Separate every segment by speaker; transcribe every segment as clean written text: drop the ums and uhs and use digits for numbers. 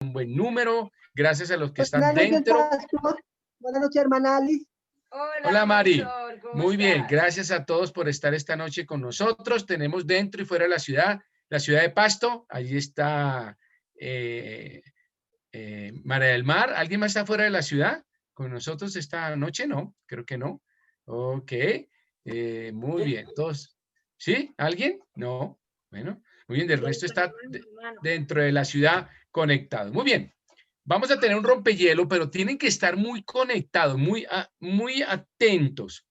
Speaker 1: un buen número. Gracias a los que están
Speaker 2: Buenas noches,
Speaker 1: dentro.
Speaker 2: pastor. Buenas noches, hermana Alice.
Speaker 1: Hola, Mari.
Speaker 3: Pastor,
Speaker 1: Muy bien,
Speaker 3: estás?
Speaker 1: gracias a todos por estar esta noche con nosotros. Tenemos dentro y fuera de la ciudad de Pasto. Allí está María del Mar. ¿Alguien más está fuera de la ciudad con nosotros esta noche? No, creo que no. Ok, muy bien. Todos. ¿Sí? ¿Alguien? No. Bueno, muy bien. Del resto está dentro de la ciudad conectado. Muy bien. Vamos a tener un rompehielo, pero tienen que estar muy conectados, muy atentos.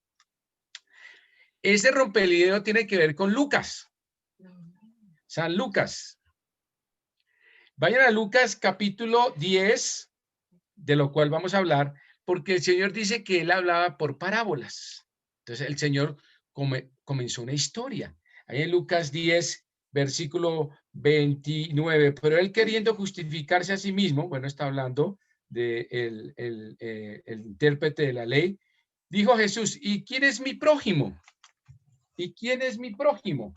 Speaker 1: Ese rompehielo tiene que ver con Lucas. San Lucas. Vayan a Lucas capítulo 10, de lo cual vamos a hablar, porque el Señor dice que Él hablaba por parábolas. Entonces el Señor comenzó una historia. Ahí en Lucas 10, versículo 29, pero Él queriendo justificarse a sí mismo, bueno, está hablando de el intérprete de la ley, dijo a Jesús, ¿y quién es mi prójimo? ¿Y quién es mi prójimo?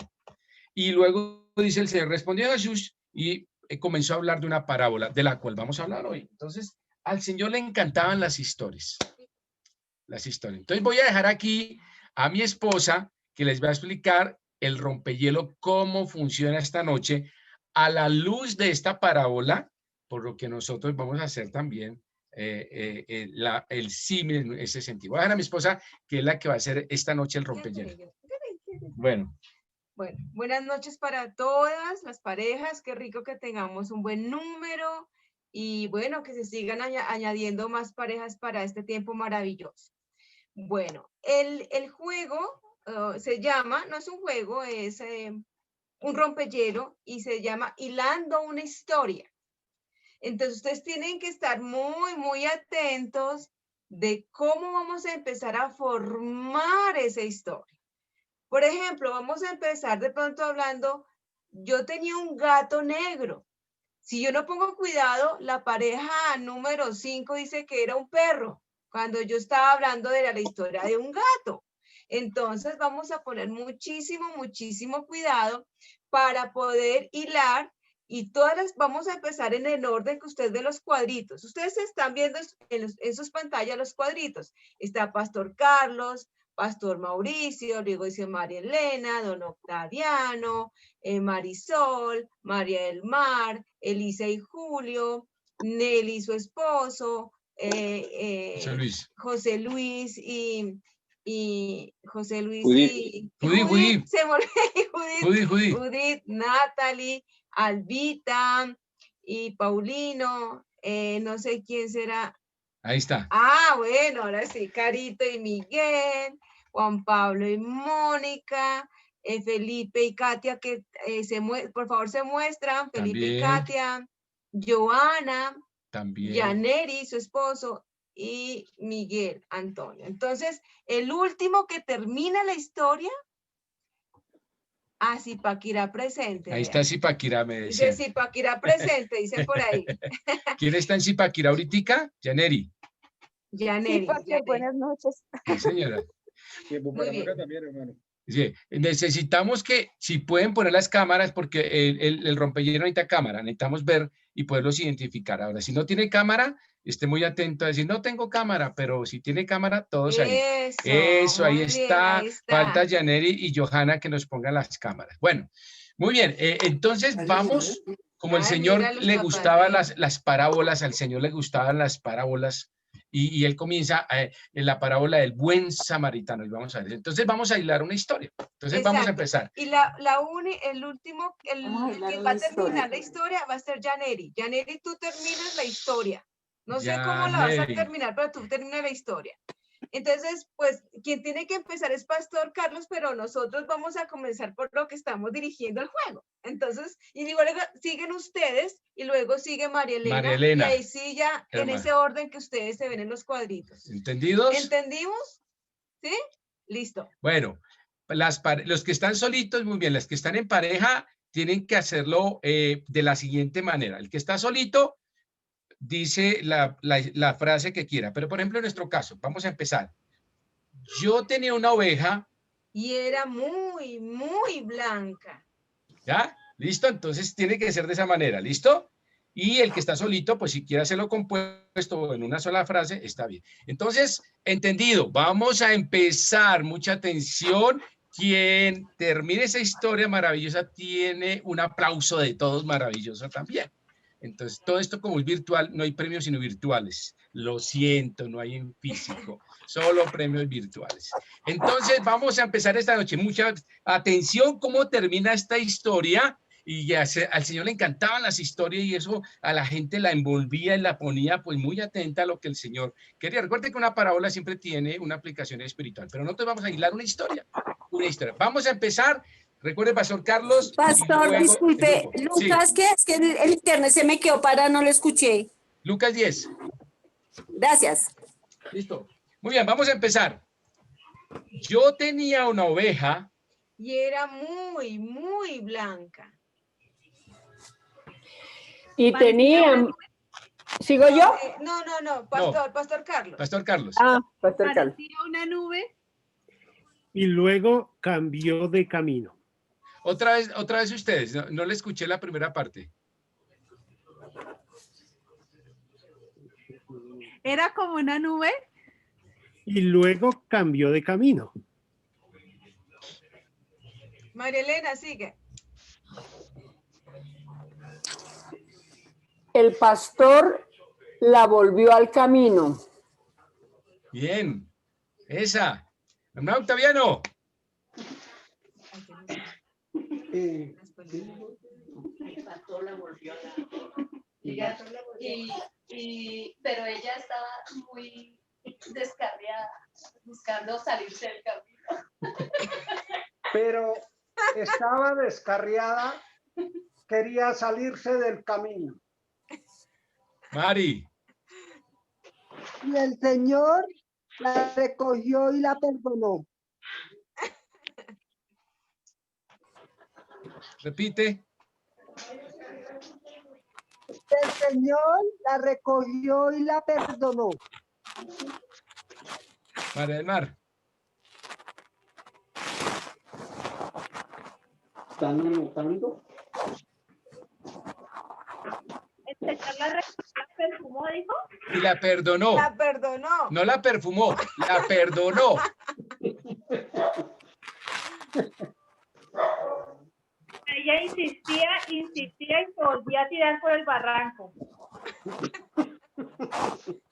Speaker 1: Y luego dice el Señor, respondió a Jesús y comenzó a hablar de una parábola, de la cual vamos a hablar hoy. Entonces, al Señor le encantaban las historias. Las historias. Entonces voy a dejar aquí a mi esposa que les va a explicar el rompehielo, cómo funciona esta noche a la luz de esta parábola, por lo que nosotros vamos a hacer también el símil en ese sentido. Voy a dejar a mi esposa, que es la que va a hacer esta noche el rompehielo. Bueno.
Speaker 3: Bueno, buenas noches para todas las parejas. Qué rico que tengamos un buen número y bueno, que se sigan añadiendo más parejas para este tiempo maravilloso. Bueno, el juego se llama, no es un juego, es un rompehielo y se llama Hilando una historia. Entonces ustedes tienen que estar muy atentos de cómo vamos a empezar a formar esa historia. Por ejemplo, vamos a empezar de pronto hablando, yo tenía un gato negro. Si yo no pongo cuidado, la pareja número 5 dice que era un perro, cuando yo estaba hablando de la historia de un gato. Entonces vamos a poner muchísimo cuidado para poder hilar y vamos a empezar en el orden que usted ve los cuadritos. Ustedes están viendo en sus pantallas los cuadritos. Está Pastor Carlos, Pastor Mauricio, luego dice María Elena, Don Octaviano, Marisol, María del Mar, Elisa y Julio, Nelly su esposo, José Luis y José Luis y Judith, Natalie, Albita y Paulino, no sé quién será.
Speaker 1: Ahí está.
Speaker 3: Ah, bueno, ahora sí, Carito y Miguel, Juan Pablo y Mónica, Felipe y Katia, que por favor se muestran, Felipe
Speaker 1: También.
Speaker 3: y Katia, Joana,
Speaker 1: también.
Speaker 3: Yaneri, su esposo, y Miguel Antonio. Entonces, el último que termina la historia, Zipaquirá presente.
Speaker 1: Ahí está Zipaquirá, me decía.
Speaker 3: Dice Zipaquirá presente, dice por ahí.
Speaker 1: ¿Quién está en Zipaquirá ahorita? Yaneri.
Speaker 3: Yaneri.
Speaker 4: Sí, pastor, buenas noches.
Speaker 1: Sí, señora.
Speaker 3: Muy bien.
Speaker 5: También, hermano.
Speaker 1: Sí, necesitamos que, si pueden poner las cámaras, porque el rompehielo necesita cámara, necesitamos ver y poderlos identificar. Ahora, si no tiene cámara, esté muy atento a decir, no tengo cámara, pero si tiene cámara, todos ahí. Eso, ahí está. Falta Yaneri y Johanna que nos pongan las cámaras. Bueno, muy bien. Entonces, vamos, como el Señor le gustaban las parábolas, al Señor le gustaban las parábolas, y él comienza en la parábola del buen samaritano, y vamos a ver. Entonces vamos a hilar una historia. Entonces vamos a empezar.
Speaker 3: Y el último, que va a terminar la historia va a ser Yaneri. Yaneri, tú terminas la historia. No sé cómo la vas a terminar, pero tú terminas la historia. Entonces, pues, quien tiene que empezar es Pastor Carlos, pero nosotros vamos a comenzar por lo que estamos dirigiendo el juego. Entonces, y luego siguen ustedes, y luego sigue María Elena. Y ahí sí ya, en ese orden que ustedes se ven en los cuadritos.
Speaker 1: ¿Entendidos?
Speaker 3: ¿Entendimos? ¿Sí? Listo.
Speaker 1: Bueno, los que están solitos, muy bien. Los que están en pareja tienen que hacerlo de la siguiente manera. El que está solito dice la frase que quiera. Pero, por ejemplo, en nuestro caso, vamos a empezar. Yo tenía una oveja.
Speaker 3: Y era muy blanca.
Speaker 1: ¿Ya? ¿Listo? Entonces tiene que ser de esa manera. ¿Listo? Y el que está solito, pues si quiere hacerlo compuesto en una sola frase, está bien. Entonces, entendido, vamos a empezar. Mucha atención. Quien termine esa historia maravillosa tiene un aplauso de todos maravilloso también. Entonces, todo esto como es virtual, no hay premios sino virtuales. Lo siento, no hay en físico, solo premios virtuales. Entonces, vamos a empezar esta noche. Mucha atención cómo termina esta historia. Y al Señor le encantaban las historias y eso a la gente la envolvía y la ponía pues muy atenta a lo que el Señor quería. Recuerde que una parábola siempre tiene una aplicación espiritual, pero nosotros vamos a hilar una historia. Vamos a empezar. Recuerde, Pastor Carlos.
Speaker 4: Pastor, disculpe, Lucas,
Speaker 1: sí.
Speaker 4: ¿qué? Es que el internet se me quedó para, no lo escuché.
Speaker 1: Lucas 10.
Speaker 4: Gracias.
Speaker 1: Listo. Muy bien, vamos a empezar. Yo tenía una oveja.
Speaker 3: Y era muy, muy blanca.
Speaker 5: Y tenía... ¿Sigo yo?
Speaker 3: No, Pastor Carlos.
Speaker 1: Pastor Carlos.
Speaker 5: Ah, Pastor Carlos.
Speaker 6: Parecía una nube.
Speaker 7: Y luego cambió de camino.
Speaker 1: Otra vez ustedes, no le escuché la primera parte.
Speaker 6: Era como una nube.
Speaker 7: Y luego cambió de camino.
Speaker 3: María Elena, sigue.
Speaker 5: El pastor la volvió al camino.
Speaker 1: Bien. Esa. Hermano Octaviano.
Speaker 8: El pastor la volvió pero ella estaba muy descarriada, buscando salirse del camino.
Speaker 2: Pero estaba descarriada, quería salirse del camino.
Speaker 1: Mari.
Speaker 2: Y el Señor la recogió y la perdonó.
Speaker 1: Repite.
Speaker 2: El Señor la recogió y la perdonó.
Speaker 1: María del Mar.
Speaker 8: ¿Están anotando?
Speaker 6: El Señor la perfumó, dijo.
Speaker 1: Y la perdonó.
Speaker 3: La perdonó.
Speaker 1: No la perfumó, la perdonó.
Speaker 6: Ella insistía y se volvía a tirar por el barranco.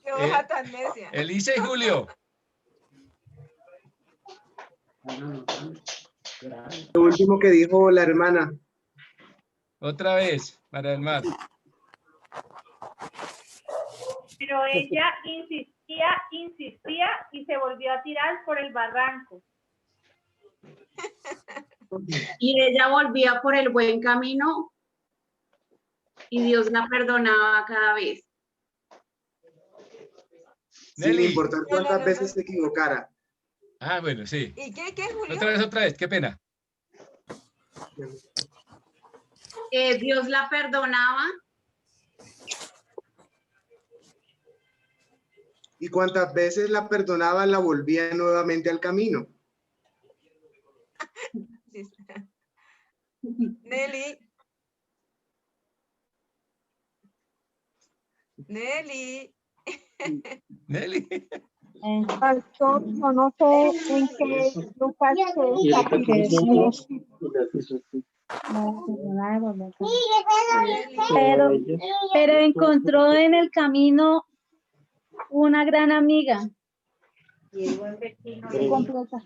Speaker 3: Qué hoja tan necia.
Speaker 1: Elisa y Julio.
Speaker 9: Lo último que dijo la hermana.
Speaker 1: Otra vez, María del Mar.
Speaker 6: Pero ella insistía y se volvió a tirar por el barranco.
Speaker 10: Y ella volvía por el buen camino y Dios la perdonaba cada vez.
Speaker 9: Sin importar cuántas veces se equivocara.
Speaker 1: Ah, bueno, sí.
Speaker 3: ¿Y qué, Julio?
Speaker 1: Otra vez, qué pena.
Speaker 10: Dios la perdonaba.
Speaker 9: Y cuántas veces la perdonaba, la volvía nuevamente al camino.
Speaker 3: Nelly. Nelly.
Speaker 1: Nelly.
Speaker 4: Pastor, yo no sé en qué Lucas
Speaker 6: pero encontró en el camino una gran amiga. Completa,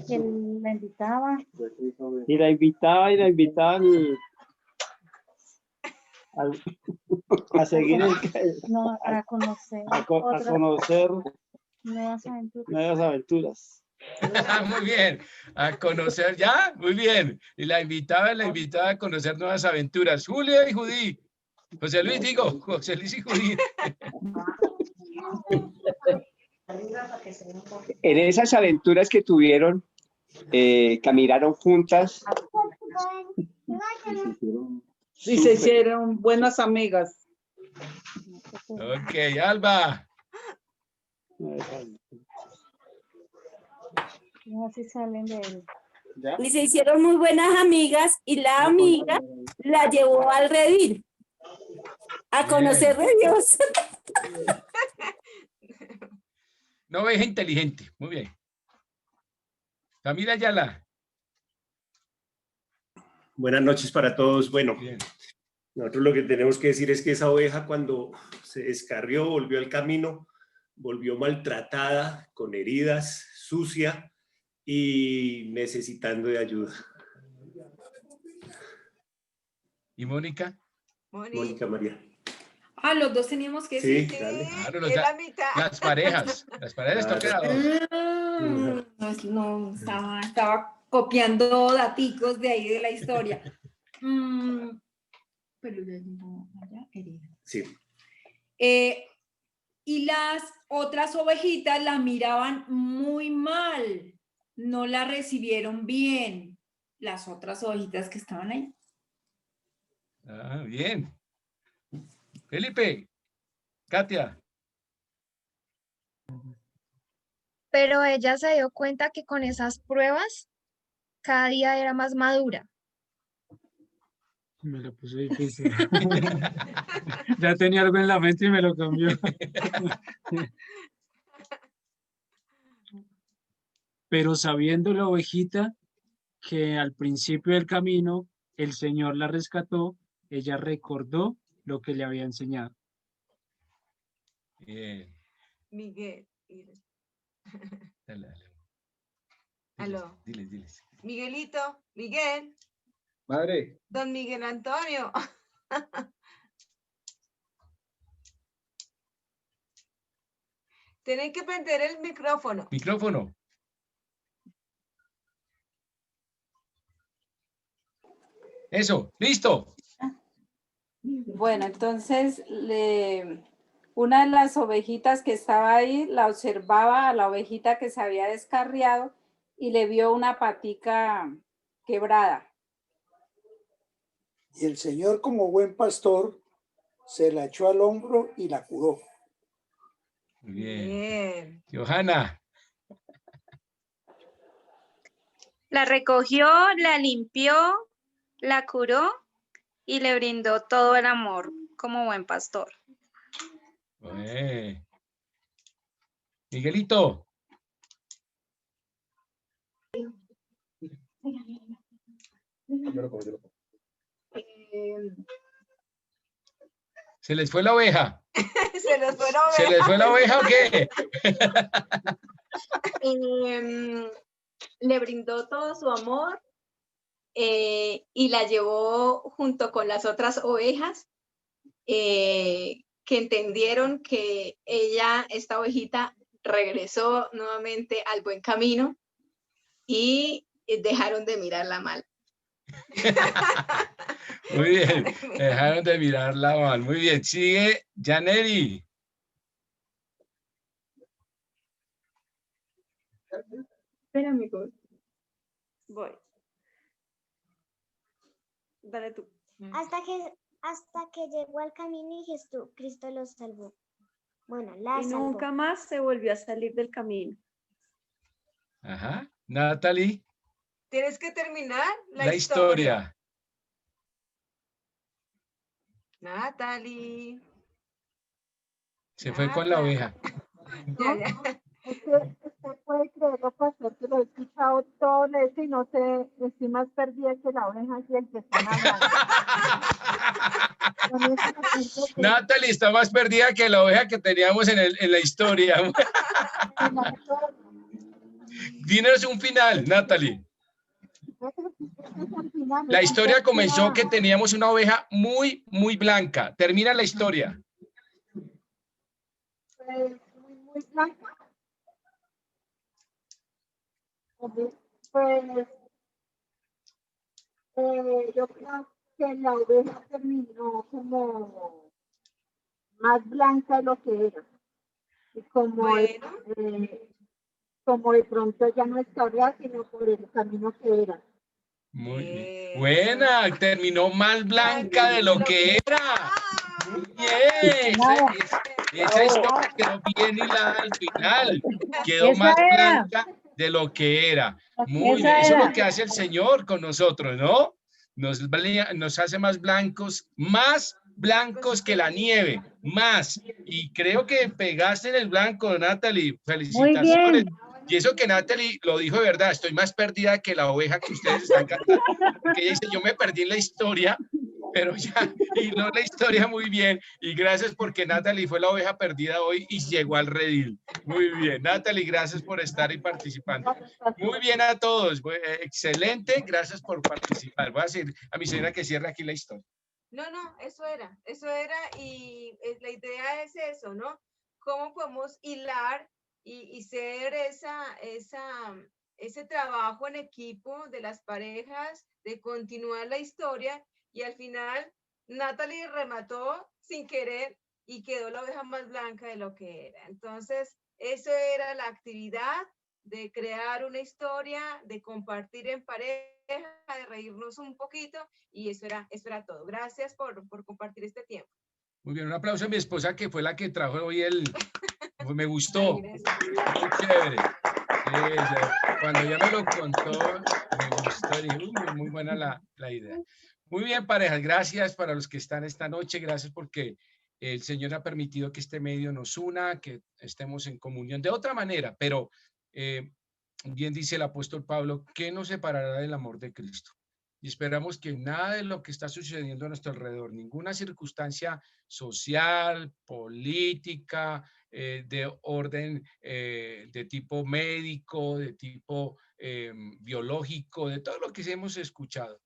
Speaker 6: que la invitaba.
Speaker 11: Y la invitaba a seguir
Speaker 6: No, a conocer.
Speaker 11: A conocer
Speaker 6: nuevas aventuras.
Speaker 1: Muy bien. A conocer, ¿ya? Muy bien. Y la invitaba a conocer nuevas aventuras. Julio y Judí. José Luis y Judí.
Speaker 11: En esas aventuras que tuvieron, caminaron juntas.
Speaker 12: Y se hicieron buenas amigas.
Speaker 1: Ok, Alba.
Speaker 6: No, si salen de él.
Speaker 13: Y se hicieron muy buenas amigas y la amiga la llevó al redil a conocer de Dios.
Speaker 1: No, oveja inteligente. Muy bien. Camila Ayala.
Speaker 14: Buenas noches para todos. Bueno, nosotros lo que tenemos que decir es que esa oveja cuando se descarrió, volvió al camino, volvió maltratada, con heridas, sucia y necesitando de ayuda.
Speaker 1: ¿Y Mónica?
Speaker 14: Mónica María.
Speaker 15: Ah, los dos teníamos que
Speaker 14: Sí,
Speaker 15: decir.
Speaker 14: dale.
Speaker 1: Claro, las parejas. Las parejas tocan a dos.
Speaker 15: No, estaba copiando daticos de ahí de la historia. Pero ya llegó allá, herida.
Speaker 14: Sí.
Speaker 15: Y las otras ovejitas la miraban muy mal, no la recibieron bien, las otras ovejitas que estaban ahí.
Speaker 1: Ah, bien. Felipe, Katia.
Speaker 16: Pero ella se dio cuenta que con esas pruebas cada día era más madura.
Speaker 7: Me lo puso difícil. Ya tenía algo en la mente y me lo cambió. Pero sabiendo la ovejita que al principio del camino el Señor la rescató, ella recordó lo que le había enseñado.
Speaker 1: Bien.
Speaker 3: Miguel.
Speaker 1: Dale.
Speaker 3: Aló.
Speaker 1: Diles.
Speaker 3: Miguelito, Miguel.
Speaker 17: Madre.
Speaker 3: Don Miguel Antonio. Tienen que prender el micrófono.
Speaker 1: Micrófono. Eso, listo.
Speaker 5: Bueno, entonces una de las ovejitas que estaba ahí la observaba a la ovejita que se había descarriado y le vio una patica quebrada.
Speaker 17: Y el Señor, como buen pastor, se la echó al hombro y la curó.
Speaker 1: Muy bien. Johanna.
Speaker 18: La recogió, la limpió, la curó y le brindó todo el amor como buen pastor.
Speaker 1: Miguelito. ¿Se les fue la oveja?
Speaker 3: ¿Se les fue la oveja?
Speaker 1: ¿Se les fue la oveja o qué?
Speaker 10: Le brindó todo su amor y la llevó junto con las otras ovejas que entendieron que esta ovejita, regresó nuevamente al buen camino y dejaron de mirarla mal.
Speaker 1: Muy bien, dejaron de mirarla mal. Muy bien, sigue Janeri.
Speaker 10: Espera, amigo. Voy. Dale tú.
Speaker 19: Hasta que llegó al camino y Jesucristo los salvó. Bueno, la
Speaker 10: Y
Speaker 19: salvó.
Speaker 10: nunca más se volvió a salir del camino.
Speaker 1: Ajá. Natalie.
Speaker 3: Tienes que terminar
Speaker 1: La historia.
Speaker 3: Natalie.
Speaker 1: Se fue con la oveja.
Speaker 4: Es que usted puede creerlo, pastor, que lo he escuchado todo eso y no sé, estoy más perdida que la oveja y el que están hablando.
Speaker 1: Natalie está más perdida que la oveja que teníamos en la historia. Dinos un final, Natalie. La historia comenzó que teníamos una oveja muy, muy blanca. Termina la historia.
Speaker 4: Muy blanca. Yo creo que la oveja terminó como más blanca de lo que era. Y como, como de pronto ya no estaba, sino por el camino que era.
Speaker 1: Muy bien. Buena, terminó más blanca de lo que era. Muy bien. Esa historia quedó bien hilada al final. Quedó más blanca de lo que era. Muy bien, eso es lo que hace el Señor con nosotros, ¿no? Nos hace más blancos que la nieve, más. Y creo que pegaste en el blanco, Natalie. Felicitaciones. Y eso que Natalie lo dijo de verdad, estoy más perdida que la oveja que ustedes están cantando. Porque ella dice, yo me perdí en la historia, pero ya hiló la historia muy bien. Y gracias porque Natalie fue la oveja perdida hoy y llegó al redil. Muy bien, Natalie, gracias por estar y participando. Muy bien a todos, excelente, gracias por participar. Voy a decir a mi señora que cierre aquí la historia.
Speaker 3: No, eso era y la idea es eso, ¿no? ¿Cómo podemos hilar y ser ese trabajo en equipo de las parejas, de continuar la historia y al final Natalie remató sin querer y quedó la oveja más blanca de lo que era. Entonces, eso era la actividad de crear una historia, de compartir en pareja, de reírnos un poquito y eso era todo. Gracias por compartir este tiempo.
Speaker 1: Muy bien, un aplauso a mi esposa que fue la que trajo hoy me gustó. Muy chévere. Cuando ella me lo contó, me gustó y muy buena la idea. Muy bien, parejas, gracias para los que están esta noche, gracias porque el Señor ha permitido que este medio nos una, que estemos en comunión de otra manera, pero bien dice el apóstol Pablo, ¿qué nos separará del amor de Cristo? Y esperamos que nada de lo que está sucediendo a nuestro alrededor, ninguna circunstancia social, política, de orden de tipo médico, de tipo biológico, de todo lo que hemos escuchado.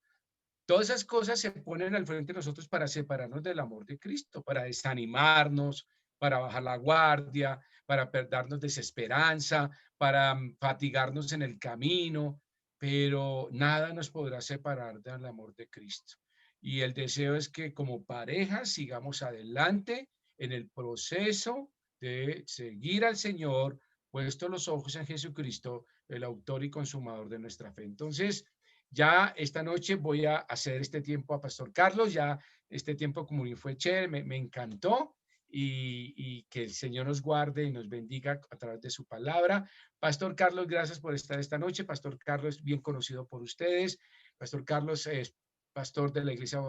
Speaker 1: Todas esas cosas se ponen al frente de nosotros para separarnos del amor de Cristo, para desanimarnos, para bajar la guardia, para darnos desesperanza, para fatigarnos en el camino, pero nada nos podrá separar del amor de Cristo. Y el deseo es que como pareja sigamos adelante en el proceso de seguir al Señor, puesto los ojos en Jesucristo, el autor y consumador de nuestra fe. Entonces, ya esta noche voy a hacer este tiempo a Pastor Carlos, ya este tiempo comunitario fue chévere, me encantó y que el Señor nos guarde y nos bendiga a través de su palabra. Pastor Carlos, gracias por estar esta noche. Pastor Carlos es bien conocido por ustedes. Pastor Carlos es pastor de la Iglesia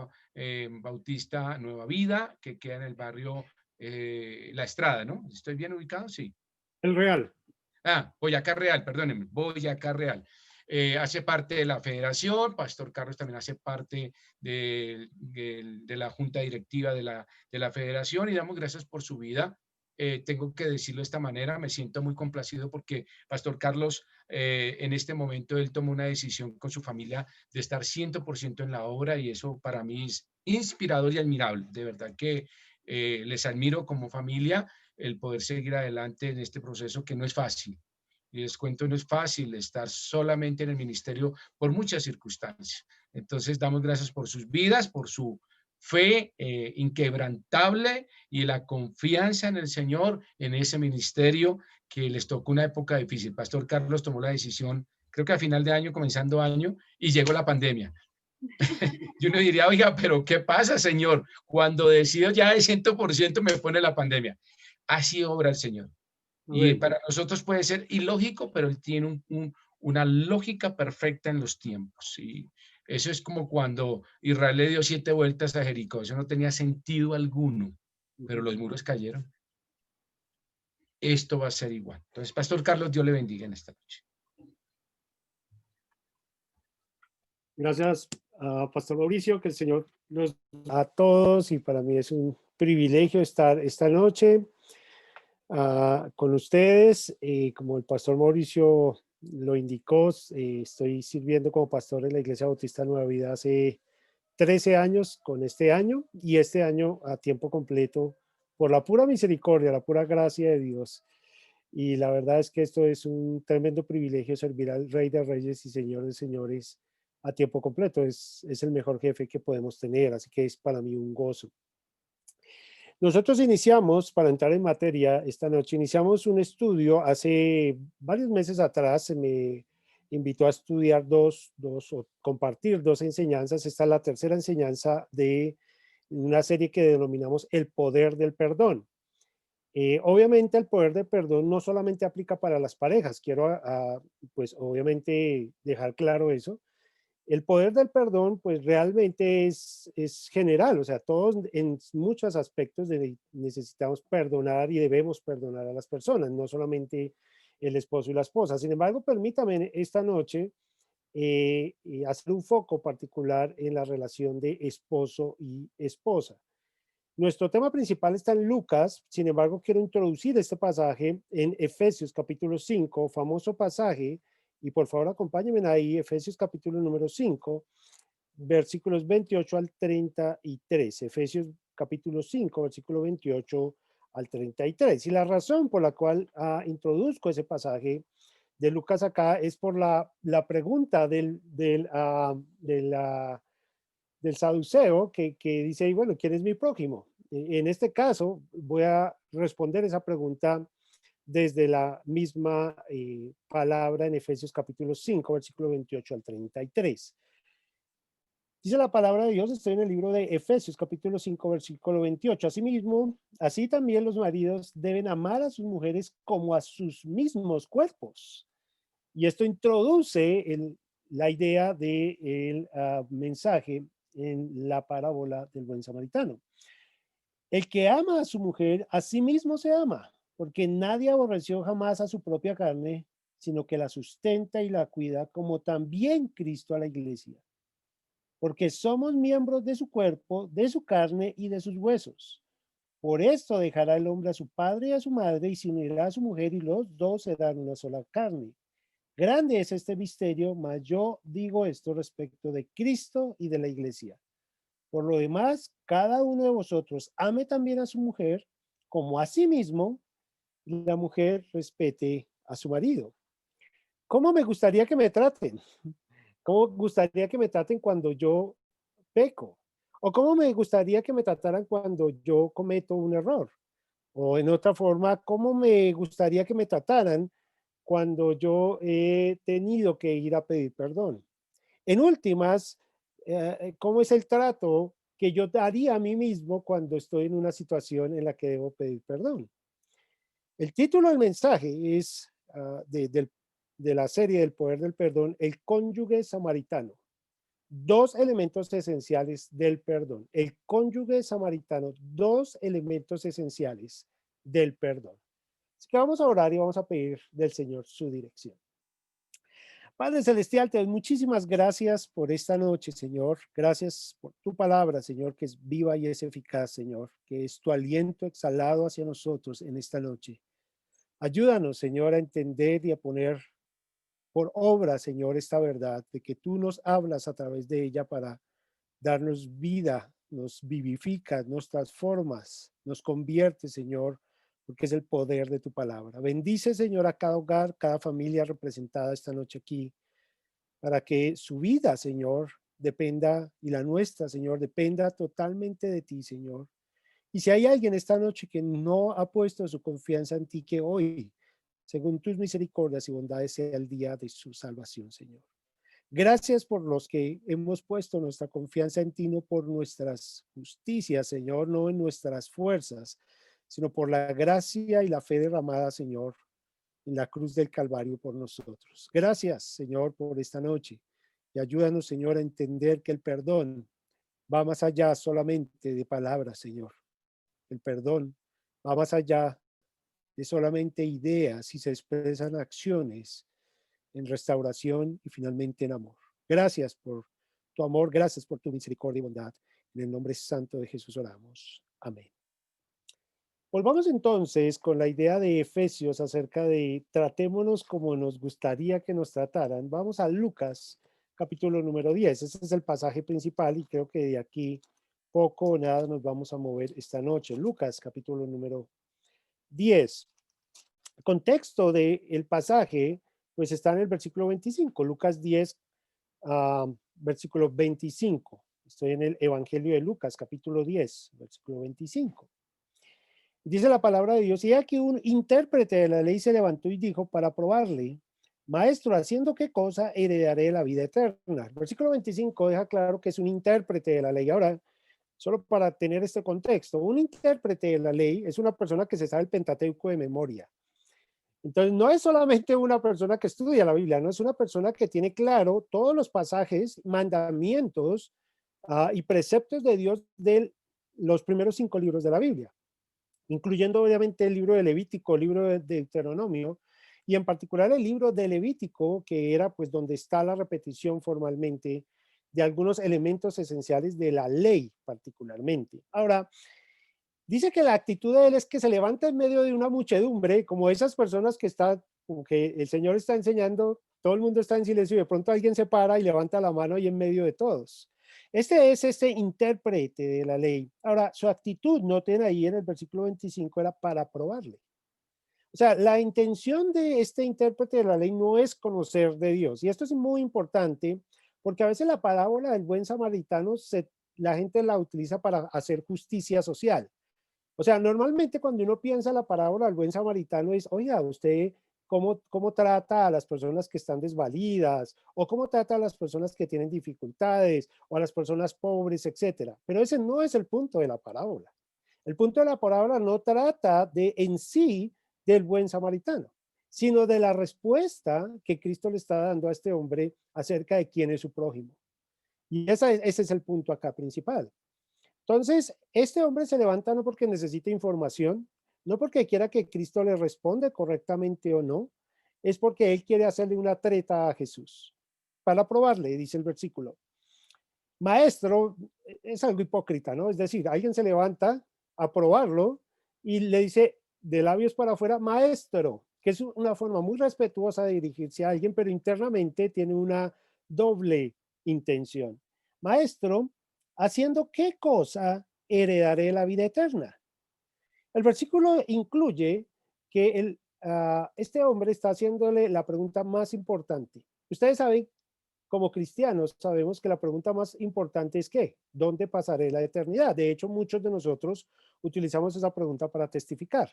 Speaker 1: Bautista Nueva Vida, que queda en el barrio La Estrada, ¿no? ¿Estoy bien ubicado? Sí.
Speaker 20: El Real.
Speaker 1: Boyacá Real, perdónenme, Boyacá Real. Hace parte de la federación, Pastor Carlos también hace parte de la junta directiva de la federación y damos gracias por su vida. Tengo que decirlo de esta manera, me siento muy complacido porque Pastor Carlos en este momento él tomó una decisión con su familia de estar 100% en la obra y eso para mí es inspirador y admirable. De verdad que les admiro como familia el poder seguir adelante en este proceso que no es fácil. Y les cuento, no es fácil estar solamente en el ministerio por muchas circunstancias. Entonces, damos gracias por sus vidas, por su fe inquebrantable y la confianza en el Señor, en ese ministerio que les tocó una época difícil. Pastor Carlos tomó la decisión, creo que a final de año, comenzando año, y llegó la pandemia. Y uno diría, oiga, pero ¿qué pasa, Señor? Cuando decido ya de 100% me pone la pandemia. Así obra el Señor. Y para nosotros puede ser ilógico, pero él tiene una lógica perfecta en los tiempos. Y eso es como cuando Israel le dio 7 vueltas a Jericó. Eso no tenía sentido alguno, pero los muros cayeron. Esto va a ser igual. Entonces, Pastor Carlos, Dios le bendiga en esta noche.
Speaker 20: Gracias, Pastor Mauricio, que el Señor los a todos y para mí es un privilegio estar esta noche con ustedes. Como el Pastor Mauricio lo indicó, estoy sirviendo como pastor en la Iglesia Bautista Nueva Vida hace 13 años con este año y este año a tiempo completo por la pura misericordia, la pura gracia de Dios. Y la verdad es que esto es un tremendo privilegio servir al Rey de Reyes y Señor de Señores a tiempo completo. Es el mejor jefe que podemos tener, así que es para mí un gozo. Nosotros iniciamos, para entrar en materia esta noche, iniciamos un estudio hace varios meses atrás. Se me invitó a estudiar o compartir 2 enseñanzas. Esta es la tercera enseñanza de una serie que denominamos El Poder del Perdón. Obviamente el poder de perdón no solamente aplica para las parejas, quiero pues obviamente dejar claro eso. El poder del perdón pues realmente es general, o sea, todos en muchos aspectos necesitamos perdonar y debemos perdonar a las personas, no solamente el esposo y la esposa. Sin embargo, permítame esta noche hacer un foco particular en la relación de esposo y esposa. Nuestro tema principal está en Lucas, sin embargo, quiero introducir este pasaje en Efesios capítulo 5, famoso pasaje, y por favor acompáñenme ahí, Efesios capítulo número 5, versículos 28 al 33. Efesios capítulo 5, versículo 28 al 33. Y la razón por la cual introduzco ese pasaje de Lucas acá es por la pregunta del saduceo que dice, bueno, ¿quién es mi prójimo? En este caso, voy a responder esa pregunta desde la misma palabra en Efesios capítulo 5, versículo 28 al 33. Dice la palabra de Dios, estoy en el libro de Efesios capítulo 5, versículo 28. Asimismo, así también los maridos deben amar a sus mujeres como a sus mismos cuerpos. Y esto introduce la idea del mensaje en la parábola del buen samaritano. El que ama a su mujer, a sí mismo se ama, porque nadie aborreció jamás a su propia carne, sino que la sustenta y la cuida, como también Cristo a la iglesia. Porque somos miembros de su cuerpo, de su carne y de sus huesos. Por esto dejará el hombre a su padre y a su madre, y se unirá a su mujer, y los dos serán una sola carne. Grande es este misterio, mas yo digo esto respecto de Cristo y de la iglesia. Por lo demás, cada uno de vosotros ame también a su mujer como a sí mismo, y la mujer respete a su marido. ¿Cómo me gustaría que me traten? ¿Cómo gustaría que me traten cuando yo peco? ¿O cómo me gustaría que me trataran cuando yo cometo un error? O en otra forma, ¿cómo me gustaría que me trataran cuando yo he tenido que ir a pedir perdón? En últimas, ¿cómo es el trato que yo daría a mí mismo cuando estoy en una situación en la que debo pedir perdón? El título del mensaje es de la serie del poder del perdón, el cónyuge samaritano. Dos elementos esenciales del perdón. El cónyuge samaritano, dos elementos esenciales del perdón. Así que vamos a orar y vamos a pedir del Señor su dirección. Padre Celestial, te doy muchísimas gracias por esta noche, Señor. Gracias por tu palabra, Señor, que es viva y es eficaz, Señor, que es tu aliento exhalado hacia nosotros en esta noche. Ayúdanos, Señor, a entender y a poner por obra, Señor, esta verdad de que tú nos hablas a través de ella para darnos vida, nos vivificas, nos transformas, nos conviertes, Señor, porque es el poder de tu palabra. Bendice, Señor, a cada hogar, cada familia representada esta noche aquí, para que su vida, Señor, dependa, y la nuestra, Señor, dependa totalmente de ti, Señor. Y si hay alguien esta noche que no ha puesto su confianza en ti, que hoy, según tus misericordias y bondades, sea el día de su salvación, Señor. Gracias por los que hemos puesto nuestra confianza en ti, no por nuestras justicias, Señor, no en nuestras fuerzas, sino por la gracia y la fe derramada, Señor, en la cruz del Calvario por nosotros. Gracias, Señor, por esta noche. Y ayúdanos, Señor, a entender que el perdón va más allá solamente de palabras, Señor. El perdón va más allá de solamente ideas y se expresan acciones en restauración y finalmente en amor. Gracias por tu amor, gracias por tu misericordia y bondad. En el nombre santo de Jesús oramos. Amén. Volvamos entonces con la idea de Efesios acerca de tratémonos como nos gustaría que nos trataran. Vamos a Lucas, capítulo número 10. Ese es el pasaje principal y creo que de aquí poco o nada nos vamos a mover esta noche. Lucas, capítulo número 10. El contexto del pasaje, pues está en el versículo 25. Lucas 10, versículo 25. Estoy en el Evangelio de Lucas, capítulo 10, versículo 25. Dice la palabra de Dios, y aquí un intérprete de la ley se levantó y dijo para probarle, maestro, ¿haciendo qué cosa heredaré la vida eterna? El versículo 25 deja claro que es un intérprete de la ley. Ahora, solo para tener este contexto. Un intérprete de la ley es una persona que se sabe el Pentateuco de memoria. Entonces, no es solamente una persona que estudia la Biblia, no es una persona que tiene claro todos los pasajes, mandamientos y preceptos de Dios de los primeros 5 libros de la Biblia, incluyendo obviamente el libro de Levítico, el libro de Deuteronomio, y en particular el libro de Levítico, que era pues donde está la repetición formalmente de algunos elementos esenciales de la ley particularmente. Ahora, dice que la actitud de él es que se levanta en medio de una muchedumbre, como esas personas que están, como que el Señor está enseñando, todo el mundo está en silencio y de pronto alguien se para y levanta la mano y en medio de todos. Este es este intérprete de la ley. Ahora, su actitud, noten ahí en el versículo 25, era para probarle. O sea, la intención de este intérprete de la ley no es conocer de Dios. Y esto es muy importante porque a veces la parábola del buen samaritano la gente la utiliza para hacer justicia social. O sea, normalmente cuando uno piensa la parábola del buen samaritano es, oiga, usted cómo trata a las personas que están desvalidas o cómo trata a las personas que tienen dificultades o a las personas pobres, etcétera. Pero ese no es el punto de la parábola. El punto de la parábola no trata de en sí del buen samaritano, sino de la respuesta que Cristo le está dando a este hombre acerca de quién es su prójimo. Y ese es el punto acá principal. Entonces, este hombre se levanta no porque necesite información, no porque quiera que Cristo le responda correctamente o no, es porque él quiere hacerle una treta a Jesús. Para probarle, dice el versículo. Maestro, es algo hipócrita, ¿no? Es decir, alguien se levanta a probarlo y le dice de labios para afuera, maestro, que es una forma muy respetuosa de dirigirse a alguien, pero internamente tiene una doble intención. Maestro, ¿haciendo qué cosa heredaré la vida eterna? El versículo incluye que este hombre está haciéndole la pregunta más importante. Ustedes saben, como cristianos, sabemos que la pregunta más importante es ¿qué? ¿Dónde pasaré la eternidad? De hecho, muchos de nosotros utilizamos esa pregunta para testificar.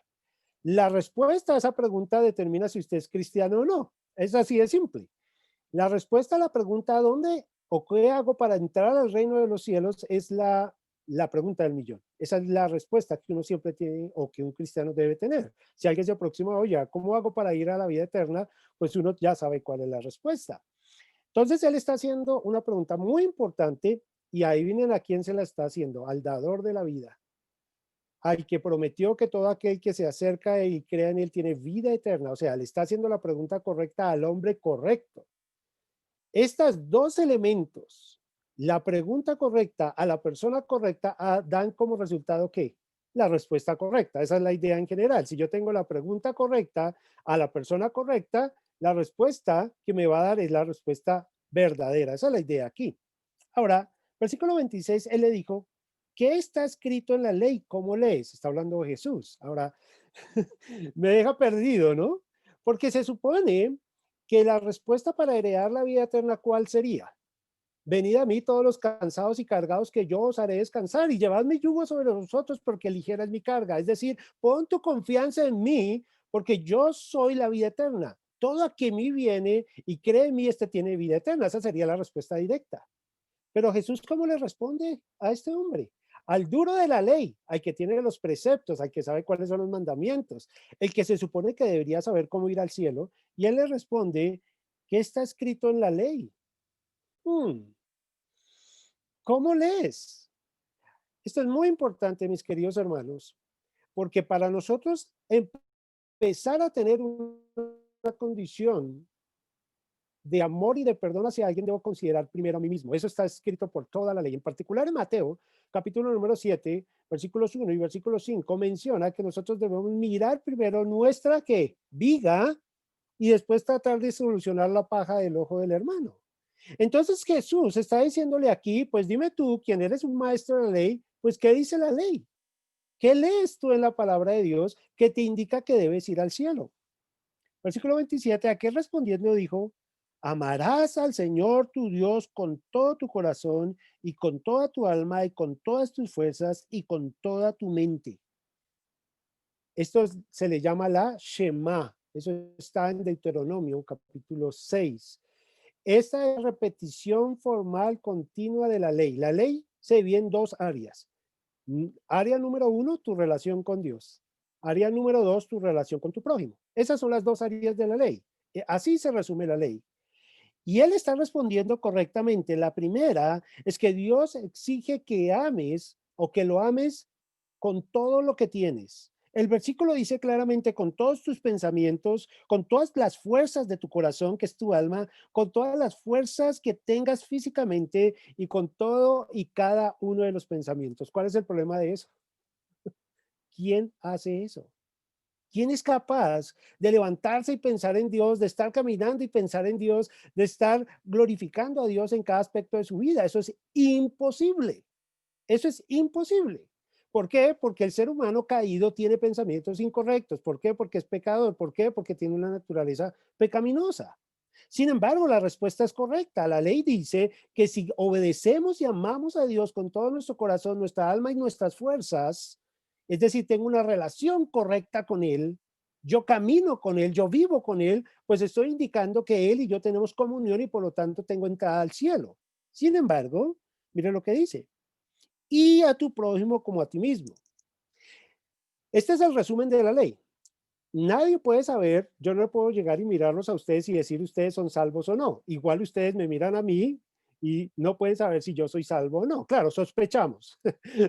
Speaker 20: La respuesta a esa pregunta determina si usted es cristiano o no. Es así de simple. La respuesta a la pregunta ¿dónde o qué hago para entrar al reino de los cielos? Es la pregunta del millón. Esa es la respuesta que uno siempre tiene o que un cristiano debe tener. Si alguien se aproxima, oye, ¿cómo hago para ir a la vida eterna? Pues uno ya sabe cuál es la respuesta. Entonces él está haciendo una pregunta muy importante y ahí vienen a quién se la está haciendo, al dador de la vida, al que prometió que todo aquel que se acerca y crea en él tiene vida eterna. O sea, le está haciendo la pregunta correcta al hombre correcto. Estos dos elementos, la pregunta correcta a la persona correcta, dan como resultado ¿qué? La respuesta correcta. Esa es la idea en general. Si yo tengo la pregunta correcta a la persona correcta, la respuesta que me va a dar es la respuesta verdadera. Esa es la idea aquí. Ahora, versículo 26, él le dijo, ¿qué está escrito en la ley? ¿Cómo lees? Está hablando de Jesús. Ahora, me deja perdido, ¿no? Porque se supone que la respuesta para heredar la vida eterna, ¿cuál sería? Venid a mí todos los cansados y cargados que yo os haré descansar y llevad mi yugo sobre vosotros porque ligera es mi carga. Es decir, pon tu confianza en mí porque yo soy la vida eterna. Todo a que mí viene y cree en mí, este tiene vida eterna. Esa sería la respuesta directa. Pero Jesús, ¿cómo le responde a este hombre? Al duro de la ley, al que tiene los preceptos, al que sabe cuáles son los mandamientos, el que se supone que debería saber cómo ir al cielo, y él le responde, ¿qué está escrito en la ley? ¿Cómo lees? Esto es muy importante, mis queridos hermanos, porque para nosotros empezar a tener una condición de amor y de perdón hacia alguien, debo considerar primero a mí mismo. Eso está escrito por toda la ley. En particular en Mateo, capítulo número 7, versículos 1 y versículo 5, menciona que nosotros debemos mirar primero nuestra ¿qué? Viga y después tratar de solucionar la paja del ojo del hermano. Entonces Jesús está diciéndole aquí, pues dime tú, quien eres un maestro de la ley, pues ¿qué dice la ley? ¿Qué lees tú en la palabra de Dios que te indica que debes ir al cielo? Versículo 27, aquel respondiendo dijo, amarás al Señor tu Dios con todo tu corazón y con toda tu alma y con todas tus fuerzas y con toda tu mente. Esto se le llama la Shema. Eso está en Deuteronomio capítulo 6. Esta es repetición formal continua de la ley. La ley se divide en dos áreas. Área número 1, tu relación con Dios. Área número 2, tu relación con tu prójimo. Esas son las dos áreas de la ley. Así se resume la ley. Y él está respondiendo correctamente. La primera es que Dios exige que ames o que lo ames con todo lo que tienes. El versículo dice claramente con todos tus pensamientos, con todas las fuerzas de tu corazón, que es tu alma, con todas las fuerzas que tengas físicamente y con todo y cada uno de los pensamientos. ¿Cuál es el problema de eso? ¿Quién hace eso? ¿Quién es capaz de levantarse y pensar en Dios, de estar caminando y pensar en Dios, de estar glorificando a Dios en cada aspecto de su vida? Eso es imposible. Eso es imposible. ¿Por qué? Porque el ser humano caído tiene pensamientos incorrectos. ¿Por qué? Porque es pecador. ¿Por qué? Porque tiene una naturaleza pecaminosa. Sin embargo, la respuesta es correcta. La ley dice que si obedecemos y amamos a Dios con todo nuestro corazón, nuestra alma y nuestras fuerzas, es decir, tengo una relación correcta con Él, yo camino con Él, yo vivo con Él, pues estoy indicando que Él y yo tenemos comunión y por lo tanto tengo entrada al cielo. Sin embargo, mire lo que dice. Y a tu prójimo como a ti mismo. Este es el resumen de la ley. Nadie puede saber, yo no puedo llegar y mirarlos a ustedes y decir ustedes son salvos o no. Igual ustedes me miran a mí y no pueden saber si yo soy salvo o no. Claro, sospechamos.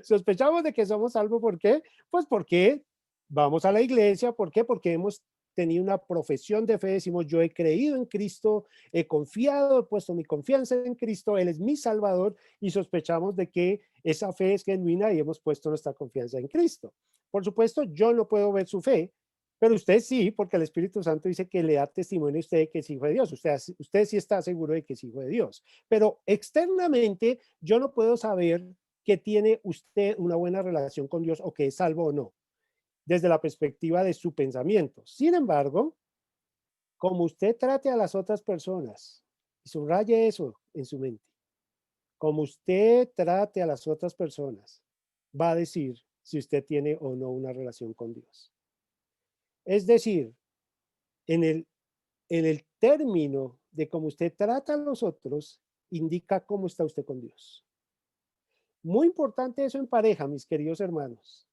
Speaker 20: Sospechamos de que somos salvos. ¿Por qué? Pues porque vamos a la iglesia. ¿Por qué? Porque hemos tenido una profesión de fe. Decimos, yo he creído en Cristo, he confiado, he puesto mi confianza en Cristo, Él es mi Salvador y sospechamos de que esa fe es genuina y hemos puesto nuestra confianza en Cristo. Por supuesto, yo no puedo ver su fe, pero usted sí, porque el Espíritu Santo dice que le da testimonio a usted que es hijo de Dios. Usted sí está seguro de que es hijo de Dios. Pero externamente yo no puedo saber que tiene usted una buena relación con Dios o que es salvo o no, desde la perspectiva de su pensamiento. Sin embargo, como usted trate a las otras personas, y subraye eso en su mente, como usted trate a las otras personas, va a decir si usted tiene o no una relación con Dios. Es decir, en el término de cómo usted trata a los otros, indica cómo está usted con Dios. Muy importante eso en pareja, mis queridos hermanos.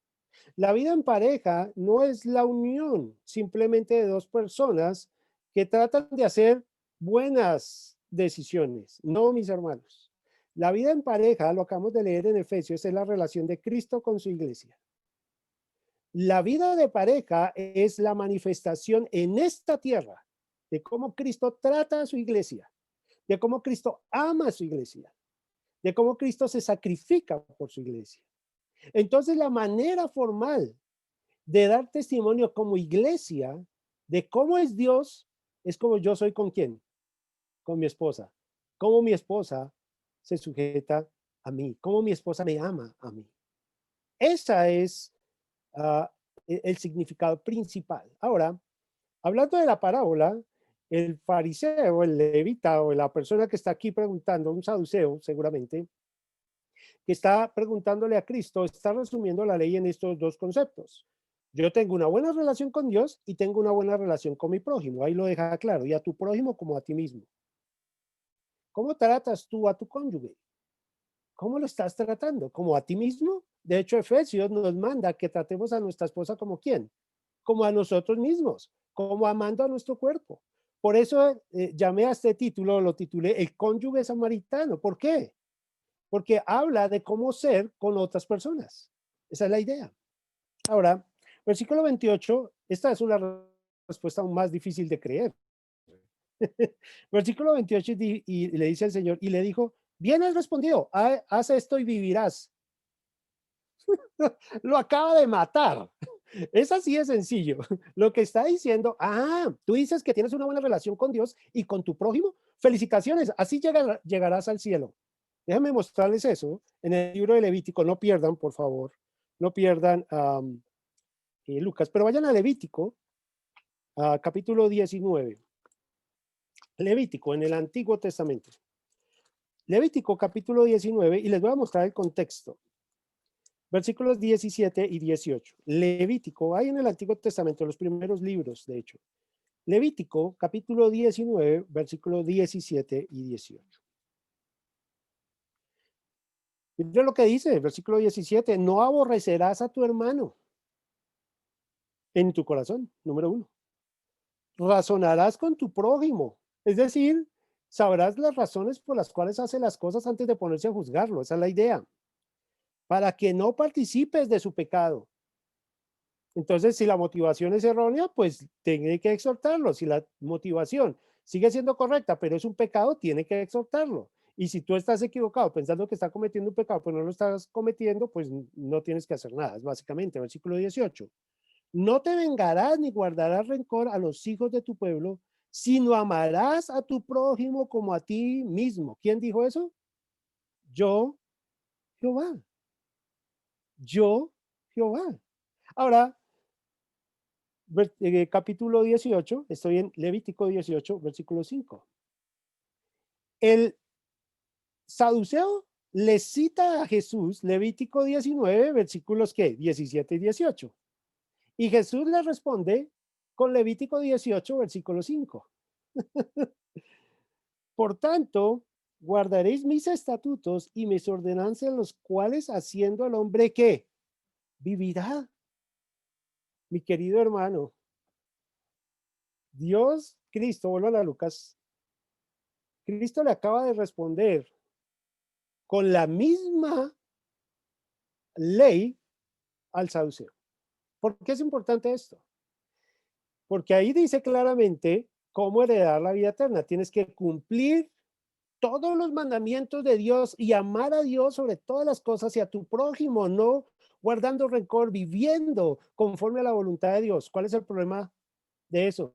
Speaker 20: La vida en pareja no es la unión simplemente de dos personas que tratan de hacer buenas decisiones. No, mis hermanos. La vida en pareja, lo acabamos de leer en Efesios, es la relación de Cristo con su iglesia. La vida de pareja es la manifestación en esta tierra de cómo Cristo trata a su iglesia, de cómo Cristo ama a su iglesia, de cómo Cristo se sacrifica por su iglesia. Entonces, la manera formal de dar testimonio como iglesia de cómo es Dios es como yo soy con quién, con mi esposa, cómo mi esposa se sujeta a mí, cómo mi esposa me ama a mí. Esa es el significado principal. Ahora, hablando de la parábola, el fariseo, el levita o la persona que está aquí preguntando, un saduceo seguramente, que está preguntándole a Cristo, está resumiendo la ley en estos dos conceptos. Yo tengo una buena relación con Dios y tengo una buena relación con mi prójimo. Ahí lo deja claro. Y a tu prójimo como a ti mismo. ¿Cómo tratas tú a tu cónyuge? ¿Cómo lo estás tratando? ¿Como a ti mismo? De hecho, Efesios nos manda que tratemos a nuestra esposa como ¿quién? Como a nosotros mismos, como amando a nuestro cuerpo. Por eso llamé a este título, lo titulé El cónyuge samaritano. ¿Por qué? Porque habla de cómo ser con otras personas. Esa es la idea. Ahora, versículo 28, esta es una respuesta aún más difícil de creer. Versículo 28 y le dice al Señor, y le dijo, bien has respondido, haz esto y vivirás. Lo acaba de matar. Es así de sencillo. Lo que está diciendo, tú dices que tienes una buena relación con Dios y con tu prójimo. Felicitaciones, así llegarás al cielo. Déjenme mostrarles eso en el libro de Levítico. No pierdan, por favor, no pierdan Lucas, pero vayan a Levítico, capítulo 19. Levítico, en el Antiguo Testamento. Levítico, capítulo 19, y les voy a mostrar el contexto. Versículos 17 y 18. Levítico, hay en el Antiguo Testamento, los primeros libros, de hecho. Levítico, capítulo 19, versículos 17 y 18. Mira lo que dice el versículo 17, no aborrecerás a tu hermano en tu corazón, número 1. Razonarás con tu prójimo, es decir, sabrás las razones por las cuales hace las cosas antes de ponerse a juzgarlo, esa es la idea, para que no participes de su pecado. Entonces, si la motivación es errónea, pues tiene que exhortarlo. Si la motivación sigue siendo correcta, pero es un pecado, tiene que exhortarlo. Y si tú estás equivocado pensando que está cometiendo un pecado, pero no lo estás cometiendo, pues no tienes que hacer nada, básicamente. Versículo 18. No te vengarás ni guardarás rencor a los hijos de tu pueblo, sino amarás a tu prójimo como a ti mismo. ¿Quién dijo eso? Yo, Jehová. Yo, Jehová. Ahora, capítulo 18, estoy en Levítico 18, versículo 5. El saduceo le cita a Jesús Levítico 19, versículos ¿qué? 17 y 18. Y Jesús le responde con Levítico 18, versículo 5. Por tanto, guardaréis mis estatutos y mis ordenanzas, los cuales haciendo al hombre ¿qué? Vivirá. Mi querido hermano, Dios, Cristo, vuelvo a la Lucas, Cristo le acaba de responder con la misma ley al saduceo. ¿Por qué es importante esto? Porque ahí dice claramente cómo heredar la vida eterna. Tienes que cumplir todos los mandamientos de Dios y amar a Dios sobre todas las cosas y a tu prójimo, no guardando rencor, viviendo conforme a la voluntad de Dios. ¿Cuál es el problema de eso?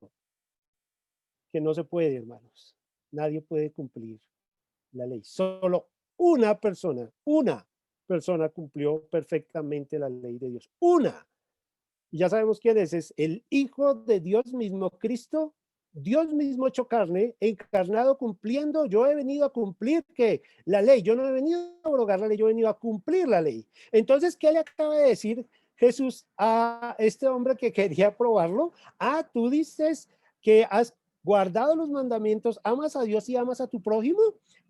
Speaker 20: Que no se puede, hermanos. Nadie puede cumplir la ley. Solo una persona cumplió perfectamente la ley de Dios. Una. Y ya sabemos quién es el Hijo de Dios mismo, Cristo, Dios mismo hecho carne, encarnado, cumpliendo. Yo he venido a cumplir ¿qué? La ley. Yo no he venido a abrogar la ley, yo he venido a cumplir la ley. Entonces, ¿qué le acaba de decir Jesús a este hombre que quería probarlo? Tú dices que has guardado los mandamientos, amas a Dios y amas a tu prójimo.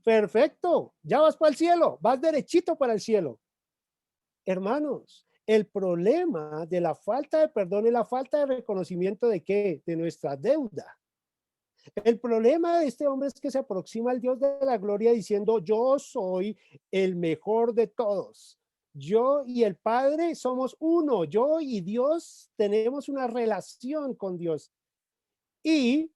Speaker 20: Perfecto, ya vas para el cielo, vas derechito para el cielo. Hermanos, el problema de la falta de perdón es la falta de reconocimiento de ¿qué? De nuestra deuda. El problema de este hombre es que se aproxima al Dios de la gloria diciendo, yo soy el mejor de todos. Yo y el Padre somos uno. Yo y Dios tenemos una relación con Dios. Y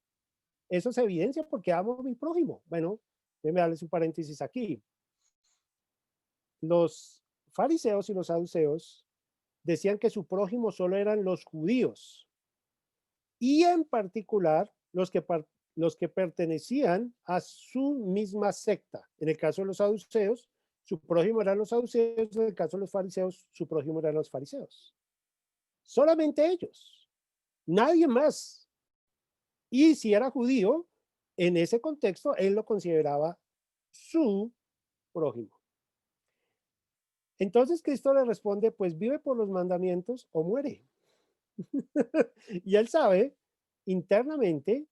Speaker 20: eso se evidencia porque amo a mi prójimo. Bueno, déjeme darles un paréntesis aquí. Los fariseos y los saduceos decían que su prójimo solo eran los judíos y en particular los que pertenecían a su misma secta. En el caso de los saduceos, su prójimo eran los saduceos, en el caso de los fariseos, su prójimo eran los fariseos. Solamente ellos, nadie más. Y si era judío, en ese contexto, él lo consideraba su prójimo. Entonces Cristo le responde, pues vive por los mandamientos o muere. Y él sabe internamente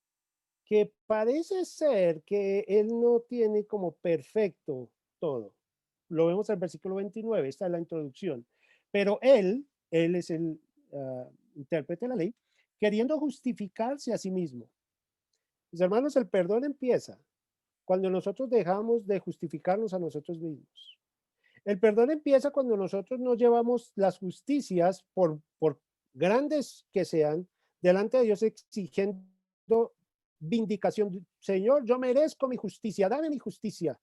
Speaker 20: que parece ser que él no tiene como perfecto todo. Lo vemos en el versículo 29, esta es la introducción. Pero él es el intérprete de la ley, queriendo justificarse a sí mismo. Mis hermanos, el perdón empieza cuando nosotros dejamos de justificarnos a nosotros mismos. El perdón empieza cuando nosotros no llevamos las justicias, por grandes que sean, delante de Dios exigiendo vindicación. Señor, yo merezco mi justicia, dame mi justicia.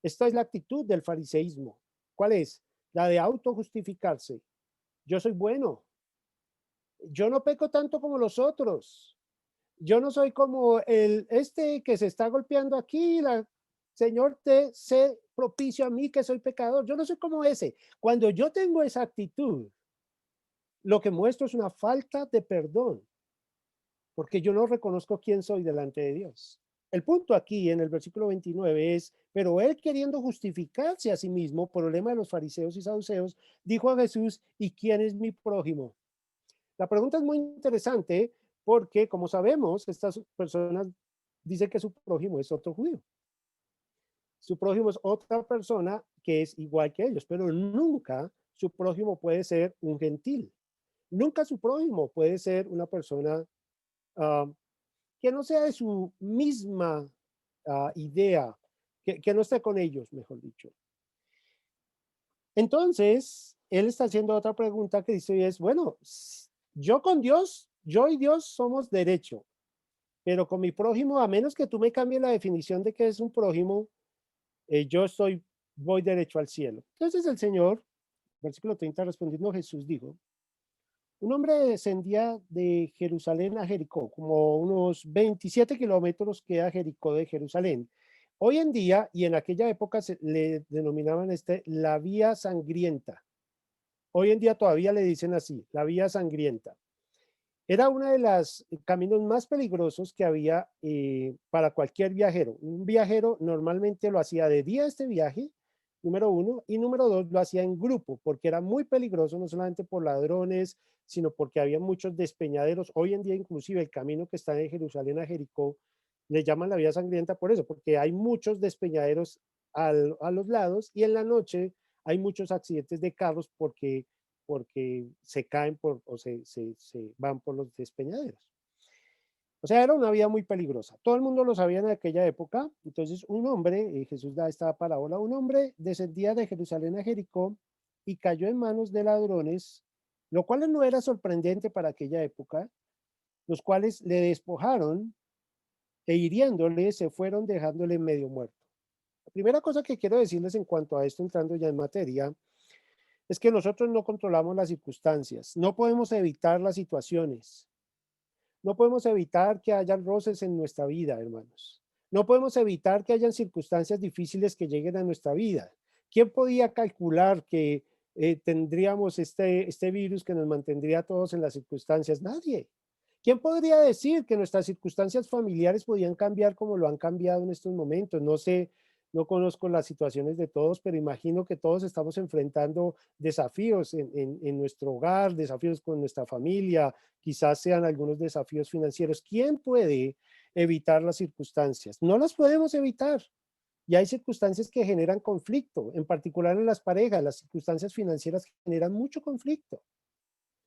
Speaker 20: Esta es la actitud del fariseísmo. ¿Cuál es? La de autojustificarse. Yo soy bueno. Yo no peco tanto como los otros. Yo no soy como este que se está golpeando aquí. Señor, te sé propicio a mí que soy pecador. Yo no soy como ese. Cuando yo tengo esa actitud, lo que muestro es una falta de perdón, porque yo no reconozco quién soy delante de Dios. El punto aquí en el versículo 29 es, pero él queriendo justificarse a sí mismo, problema de los fariseos y saduceos, dijo a Jesús, ¿y quién es mi prójimo? La pregunta es muy interesante porque, como sabemos, estas personas dicen que su prójimo es otro judío. Su prójimo es otra persona que es igual que ellos, pero nunca su prójimo puede ser un gentil. Nunca su prójimo puede ser una persona que no sea de su misma idea, que no esté con ellos, mejor dicho. Entonces, él está haciendo otra pregunta que dice, y es, bueno, yo con Dios, yo y Dios somos derecho, pero con mi prójimo, a menos que tú me cambies la definición de qué es un prójimo, voy derecho al cielo. Entonces el Señor, versículo 30, respondiendo Jesús dijo, un hombre descendía de Jerusalén a Jericó, como unos 27 kilómetros queda Jericó de Jerusalén. Hoy en día, y en aquella época se le denominaban la vía sangrienta. Hoy en día todavía le dicen así, la vía sangrienta. Era uno de los caminos más peligrosos que había para cualquier viajero. Un viajero normalmente lo hacía de día este viaje, número uno, y número dos, lo hacía en grupo, porque era muy peligroso, no solamente por ladrones, sino porque había muchos despeñaderos. Hoy en día, inclusive, el camino que está de Jerusalén a Jericó, le llaman la vía sangrienta por eso, porque hay muchos despeñaderos a los lados, y en la noche hay muchos accidentes de carros porque se caen o se van por los despeñaderos. O sea, era una vía muy peligrosa. Todo el mundo lo sabía en aquella época. Entonces, un hombre, Jesús da esta parábola, un hombre descendía de Jerusalén a Jericó y cayó en manos de ladrones, lo cual no era sorprendente para aquella época, los cuales le despojaron e hiriéndole se fueron dejándole medio muerto. La primera cosa que quiero decirles en cuanto a esto, entrando ya en materia, es que nosotros no controlamos las circunstancias, no podemos evitar las situaciones, no podemos evitar que haya roces en nuestra vida, hermanos. No podemos evitar que hayan circunstancias difíciles que lleguen a nuestra vida. ¿Quién podía calcular que tendríamos este virus que nos mantendría a todos en las circunstancias? Nadie. ¿Quién podría decir que nuestras circunstancias familiares podían cambiar como lo han cambiado en estos momentos? No sé, no conozco las situaciones de todos, pero imagino que todos estamos enfrentando desafíos en nuestro hogar, desafíos con nuestra familia, quizás sean algunos desafíos financieros. ¿Quién puede evitar las circunstancias? No las podemos evitar. Y hay circunstancias que generan conflicto, en particular en las parejas. Las circunstancias financieras generan mucho conflicto.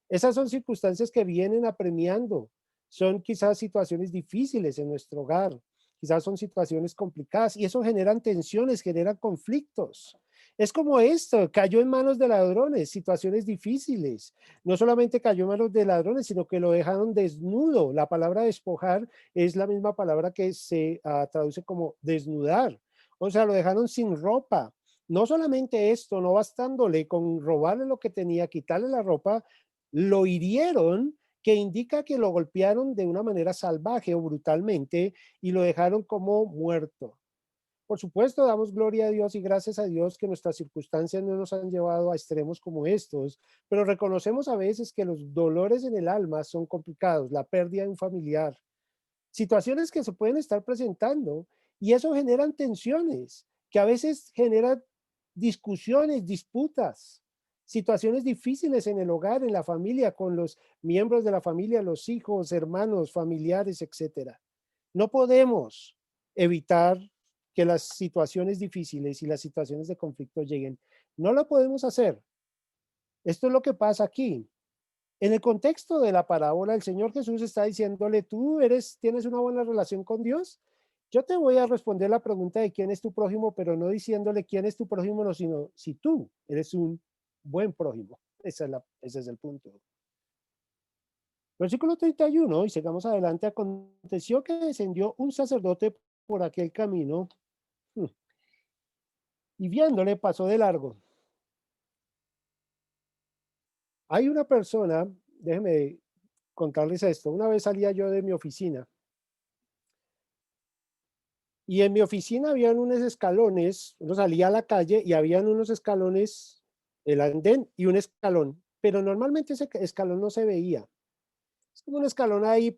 Speaker 20: Esas son circunstancias que vienen apremiando. Son quizás situaciones difíciles en nuestro hogar. Quizás son situaciones complicadas y eso generan tensiones, generan conflictos. Es como esto, cayó en manos de ladrones, situaciones difíciles. No solamente cayó en manos de ladrones, sino que lo dejaron desnudo. La palabra despojar es la misma palabra que se traduce como desnudar. O sea, lo dejaron sin ropa. No solamente esto, no bastándole con robarle lo que tenía, quitarle la ropa, lo hirieron, que indica que lo golpearon de una manera salvaje o brutalmente y lo dejaron como muerto. Por supuesto, damos gloria a Dios y gracias a Dios que nuestras circunstancias no nos han llevado a extremos como estos, pero reconocemos a veces que los dolores en el alma son complicados, la pérdida de un familiar, situaciones que se pueden estar presentando y eso generan tensiones, que a veces generan discusiones, disputas, situaciones difíciles en el hogar, en la familia, con los miembros de la familia, los hijos, hermanos, familiares, etcétera. No podemos evitar que las situaciones difíciles y las situaciones de conflicto lleguen. No lo podemos hacer. Esto es lo que pasa aquí. En el contexto de la parábola, el Señor Jesús está diciéndole, ¿tienes una buena relación con Dios? Yo te voy a responder la pregunta de quién es tu prójimo, pero no diciéndole quién es tu prójimo, no, sino si tú eres un buen prójimo. Ese es el punto. Versículo 31, y sigamos adelante. Aconteció que descendió un sacerdote por aquel camino y viéndole pasó de largo. Hay una persona, déjenme contarles esto. Una vez salía yo de mi oficina y en mi oficina habían unos escalones. Uno salía a la calle y habían unos escalones, el andén y un escalón, pero normalmente ese escalón no se veía. Es como un escalón ahí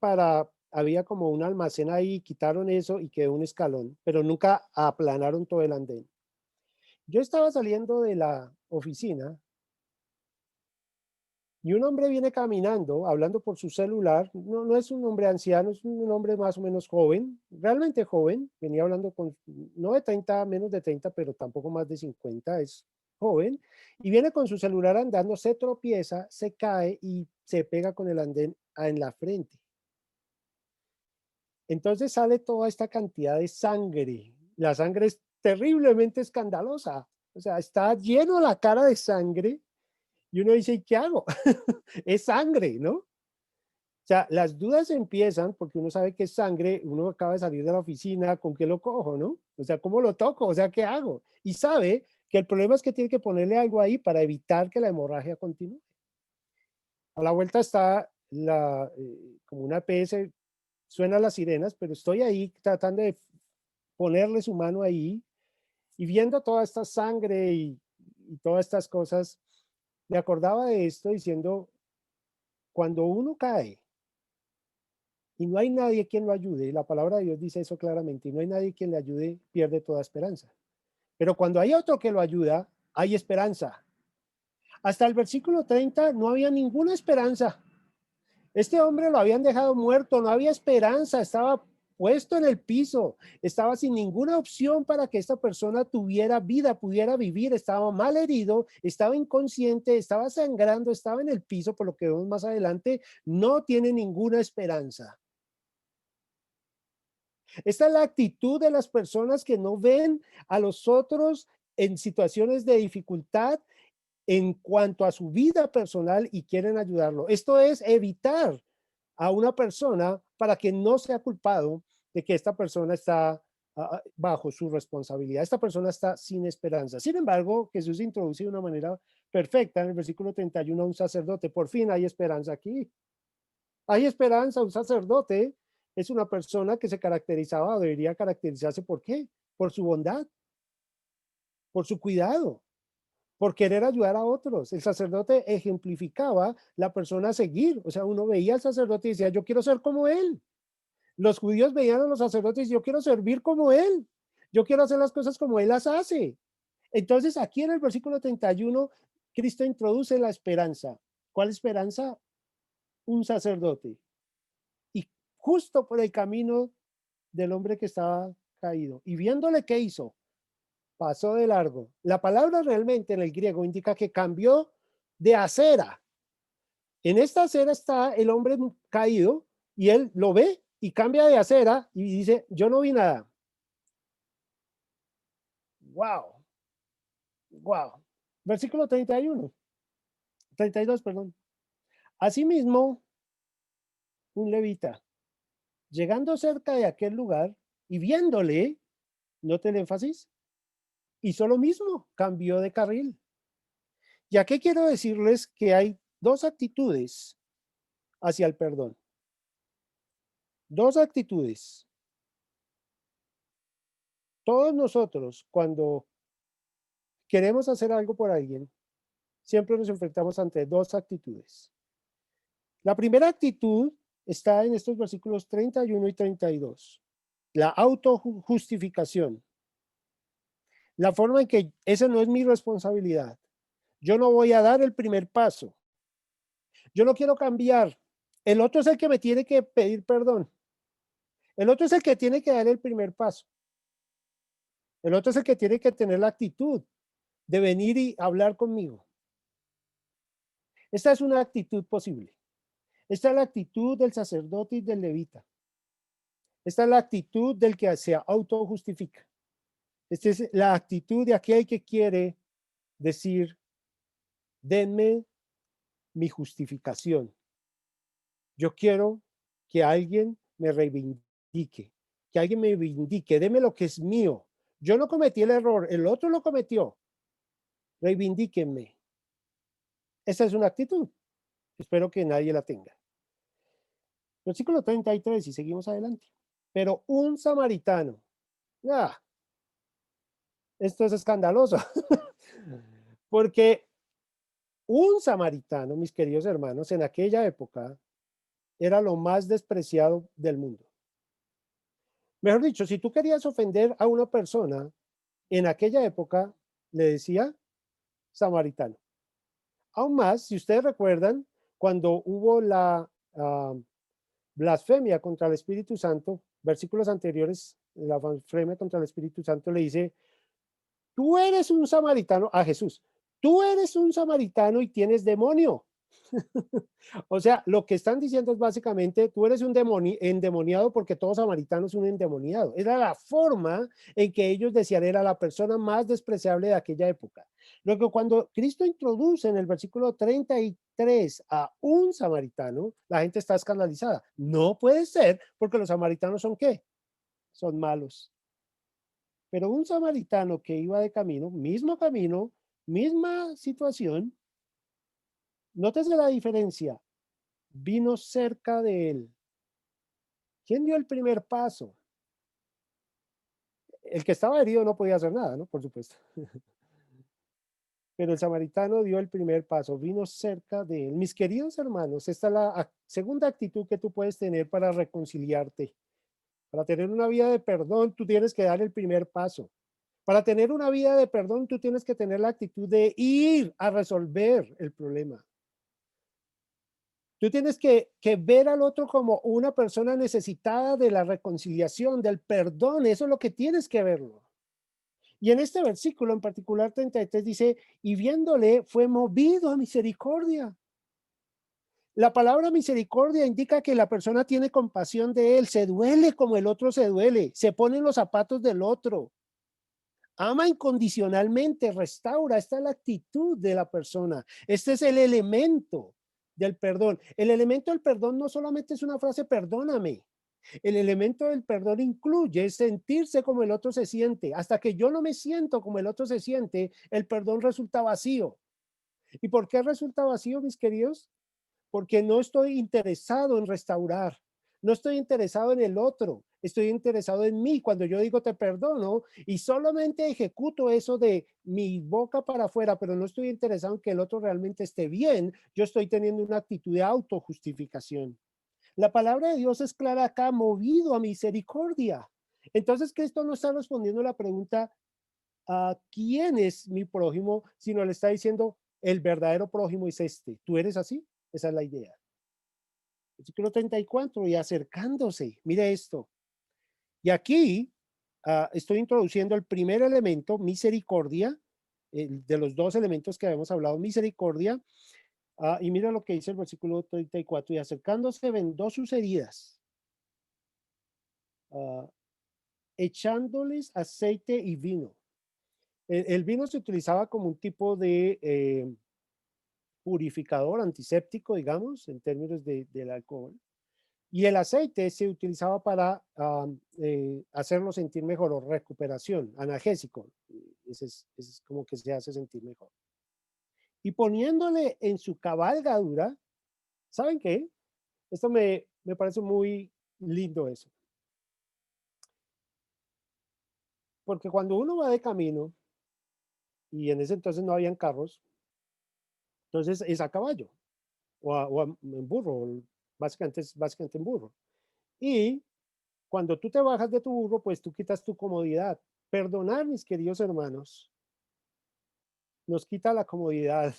Speaker 20: había como un almacén ahí, quitaron eso y quedó un escalón, pero nunca aplanaron todo el andén. Yo estaba saliendo de la oficina Y un hombre viene caminando, hablando por su celular, no es un hombre anciano, es un hombre más o menos joven, realmente joven, venía hablando con, no de 30, menos de 30, pero tampoco más de 50, es joven, y viene con su celular andando, se tropieza, se cae y se pega con el andén en la frente. Entonces sale toda esta cantidad de sangre. La sangre es terriblemente escandalosa, o sea, está lleno la cara de sangre. Y uno dice, ¿y qué hago? Es sangre, ¿no? O sea, las dudas empiezan porque uno sabe que es sangre, uno acaba de salir de la oficina, ¿con qué lo cojo, no? O sea, ¿cómo lo toco? O sea, ¿qué hago? Y sabe que el problema es que tiene que ponerle algo ahí para evitar que la hemorragia continúe. A la vuelta está como una EPS, suenan las sirenas, pero estoy ahí tratando de ponerle su mano ahí y viendo toda esta sangre y todas estas cosas. Me acordaba de esto diciendo, cuando uno cae y no hay nadie quien lo ayude, la palabra de Dios dice eso claramente, y no hay nadie quien le ayude, pierde toda esperanza. Pero cuando hay otro que lo ayuda, hay esperanza. Hasta el versículo 30 no había ninguna esperanza. Este hombre lo habían dejado muerto, no había esperanza, estaba puesto en el piso, estaba sin ninguna opción para que esta persona tuviera vida, pudiera vivir, estaba mal herido, estaba inconsciente, estaba sangrando, estaba en el piso, por lo que vemos más adelante, no tiene ninguna esperanza. Esta es la actitud de las personas que no ven a los otros en situaciones de dificultad en cuanto a su vida personal y quieren ayudarlo. Esto es evitar a una persona para que no sea culpado de que esta persona está bajo su responsabilidad. Esta persona está sin esperanza. Sin embargo, Jesús introduce de una manera perfecta en el versículo 31 a un sacerdote. Por fin hay esperanza aquí. Hay esperanza. Un sacerdote es una persona que se caracterizaba o debería caracterizarse. ¿Por qué? Por su bondad, por su cuidado, por querer ayudar a otros. El sacerdote ejemplificaba la persona a seguir. O sea, uno veía al sacerdote y decía, yo quiero ser como él. Los judíos veían a los sacerdotes y yo quiero servir como él. Yo quiero hacer las cosas como él las hace. Entonces, aquí en el versículo 31, Cristo introduce la esperanza. ¿Cuál esperanza? Un sacerdote. Y justo por el camino del hombre que estaba caído. Y viéndole qué hizo, pasó de largo. La palabra realmente en el griego indica que cambió de acera. En esta acera está el hombre caído y él lo ve y cambia de acera y dice, yo no vi nada. Wow. Wow. Versículo 32, perdón. Asimismo, un levita, llegando cerca de aquel lugar y viéndole, note el énfasis, hizo lo mismo, cambió de carril. ¿Y a qué quiero decirles? Que hay dos actitudes hacia el perdón. Dos actitudes. Todos nosotros, cuando queremos hacer algo por alguien, siempre nos enfrentamos ante dos actitudes. La primera actitud está en estos versículos 31 y 32. La autojustificación. La forma en que esa no es mi responsabilidad. Yo no voy a dar el primer paso. Yo no quiero cambiar. El otro es el que me tiene que pedir perdón. El otro es el que tiene que dar el primer paso. El otro es el que tiene que tener la actitud de venir y hablar conmigo. Esta es una actitud posible. Esta es la actitud del sacerdote y del levita. Esta es la actitud del que se autojustifica. Esta es la actitud de aquel que quiere decir, denme mi justificación. Yo quiero que alguien me reivindique, que alguien me vindique, deme lo que es mío. Yo no cometí el error, el otro lo cometió. Reivindíquenme. Esa es una actitud. Espero que nadie la tenga. Versículo 33 y seguimos adelante. Pero un samaritano. Esto es escandaloso. Porque un samaritano, mis queridos hermanos, en aquella época era lo más despreciado del mundo. Mejor dicho, si tú querías ofender a una persona, en aquella época le decía samaritano. Aún más, si ustedes recuerdan, cuando hubo la blasfemia contra el Espíritu Santo, versículos anteriores, la blasfemia contra el Espíritu Santo le dice, tú eres un samaritano, a Jesús, tú eres un samaritano y tienes demonio. O sea, lo que están diciendo es básicamente, tú eres un endemoniado porque todo samaritano es un endemoniado. Era la forma en que ellos decían, era la persona más despreciable de aquella época. Luego, cuando Cristo introduce en el versículo 33 a un samaritano, la gente está escandalizada. No puede ser, porque los samaritanos son ¿qué? Son malos. Pero un samaritano que iba de camino, misma situación, nótese la diferencia. Vino cerca de él. ¿Quién dio el primer paso? El que estaba herido no podía hacer nada, ¿no? Por supuesto. Pero el samaritano dio el primer paso, vino cerca de él. Mis queridos hermanos, esta es la segunda actitud que tú puedes tener para reconciliarte. Para tener una vida de perdón, tú tienes que dar el primer paso. Para tener una vida de perdón, tú tienes que tener la actitud de ir a resolver el problema. Tú tienes que ver al otro como una persona necesitada de la reconciliación, del perdón. Eso es lo que tienes que verlo. Y en este versículo en particular 33 dice, y viéndole fue movido a misericordia. La palabra misericordia indica que la persona tiene compasión de él, se duele como el otro se duele, se pone en los zapatos del otro. Ama incondicionalmente, restaura. Esta es la actitud de la persona. Este es el elemento del perdón. El elemento del perdón no solamente es una frase perdóname. El elemento del perdón incluye sentirse como el otro se siente. Hasta que yo no me siento como el otro se siente, el perdón resulta vacío. ¿Y por qué resulta vacío, mis queridos? Porque no estoy interesado en restaurar. No estoy interesado en el otro. Estoy interesado en mí. Cuando yo digo te perdono y solamente ejecuto eso de mi boca para afuera, pero no estoy interesado en que el otro realmente esté bien, yo estoy teniendo una actitud de autojustificación. La palabra de Dios es clara acá, movido a misericordia. Entonces Cristo no está respondiendo la pregunta ¿a quién es mi prójimo? Sino le está diciendo el verdadero prójimo es este. ¿Tú eres así? Esa es la idea. Versículo 34, y acercándose, mire esto. Y aquí estoy introduciendo el primer elemento, misericordia, de los dos elementos que habíamos hablado, misericordia. Y mira lo que dice el versículo 34, y acercándose vendó sus heridas, echándoles aceite y vino. El vino se utilizaba como un tipo de purificador, antiséptico, digamos, en términos del alcohol. Y el aceite se utilizaba para hacerlo sentir mejor, o recuperación, analgésico. Ese es como que se hace sentir mejor. Y poniéndole en su cabalgadura, ¿saben qué? Esto me parece muy lindo eso. Porque cuando uno va de camino, y en ese entonces no habían carros, entonces es a caballo o en burro, básicamente en burro. Y cuando tú te bajas de tu burro, pues tú quitas tu comodidad. Perdonar, mis queridos hermanos, nos quita la comodidad.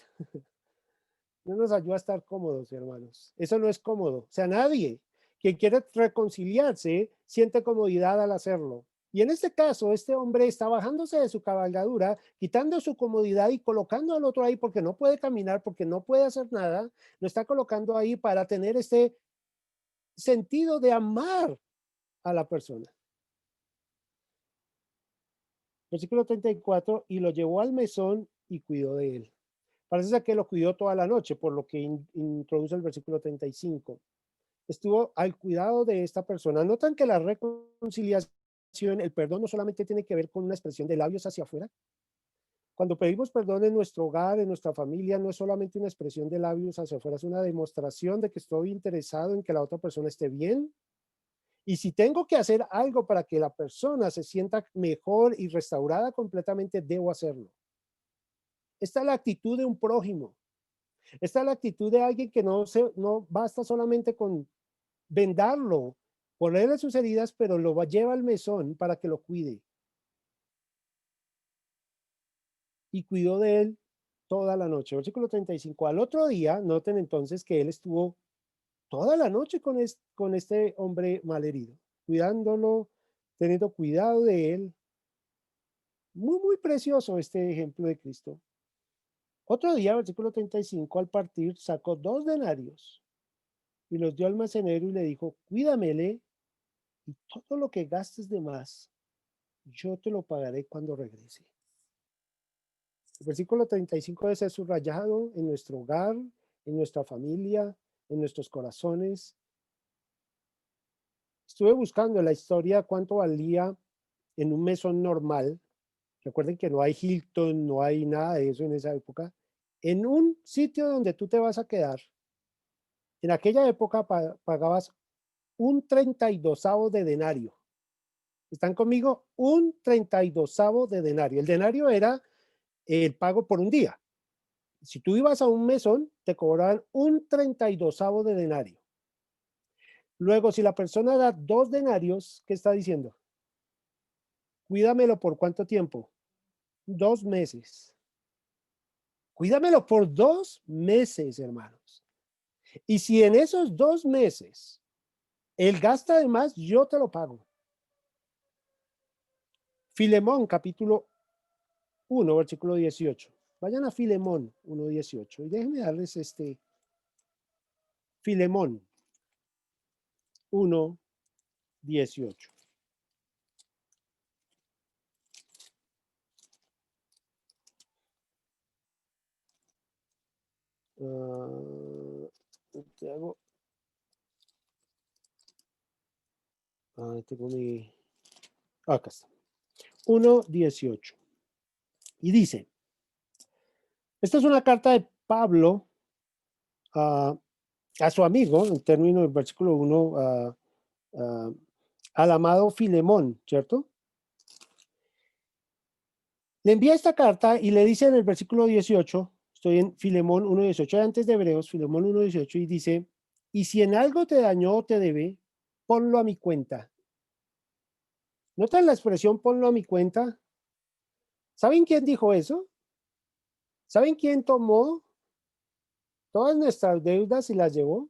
Speaker 20: No nos ayuda a estar cómodos, hermanos. Eso no es cómodo. O sea, nadie que quiere reconciliarse siente comodidad al hacerlo. Y en este caso, este hombre está bajándose de su cabalgadura, quitando su comodidad y colocando al otro ahí porque no puede caminar, porque no puede hacer nada. Lo está colocando ahí para tener este sentido de amar a la persona. Versículo 34, y lo llevó al mesón y cuidó de él. Parece que lo cuidó toda la noche, por lo que introduce el versículo 35. Estuvo al cuidado de esta persona. Notan que la reconciliación, el perdón no solamente tiene que ver con una expresión de labios hacia afuera. Cuando pedimos perdón en nuestro hogar, en nuestra familia, no es solamente una expresión de labios hacia afuera, es una demostración de que estoy interesado en que la otra persona esté bien. Y si tengo que hacer algo para que la persona se sienta mejor y restaurada completamente, debo hacerlo. Esta es la actitud de un prójimo. Esta es la actitud de alguien que no basta solamente con vendarlo, ponerle sus heridas, pero lo lleva al mesón para que lo cuide. Y cuidó de él toda la noche. Versículo 35. Al otro día, noten entonces que él estuvo toda la noche con este hombre malherido, cuidándolo, teniendo cuidado de él. Muy, muy precioso este ejemplo de Cristo. Otro día, versículo 35, al partir, sacó 2 denarios y los dio al almacenero y le dijo, cuídamele y todo lo que gastes de más, yo te lo pagaré cuando regrese. El versículo 35 debe ser subrayado en nuestro hogar, en nuestra familia, en nuestros corazones. Estuve buscando la historia cuánto valía en un mesón normal. Recuerden que no hay Hilton, no hay nada de eso en esa época. En un sitio donde tú te vas a quedar, en aquella época pagabas un 32avo de denario. ¿Están conmigo? Un 32avo de denario. El denario era el pago por un día. Si tú ibas a un mesón, te cobraban un 32avo de denario. Luego, si la persona da 2 denarios, ¿qué está diciendo? Cuídamelo por ¿cuánto tiempo? 2 meses. Cuídamelo por 2 meses, hermanos. Y si en esos 2 meses él gasta de más, yo te lo pago. Filemón, capítulo 1, versículo 18. Vayan a Filemón 1:18 y déjenme darles Filemón 1:18. Tengo mi... Acá está. 1:18. Y dice, esta es una carta de Pablo a su amigo, en términos del versículo 1, al amado Filemón, ¿cierto? Le envía esta carta y le dice en el versículo 18, estoy en Filemón 1:18, antes de Hebreos, Filemón 1:18, y dice, y si en algo te dañó o te debe, ponlo a mi cuenta. ¿Notan la expresión ponlo a mi cuenta? ¿Saben quién dijo eso? ¿Saben quién tomó todas nuestras deudas y las llevó?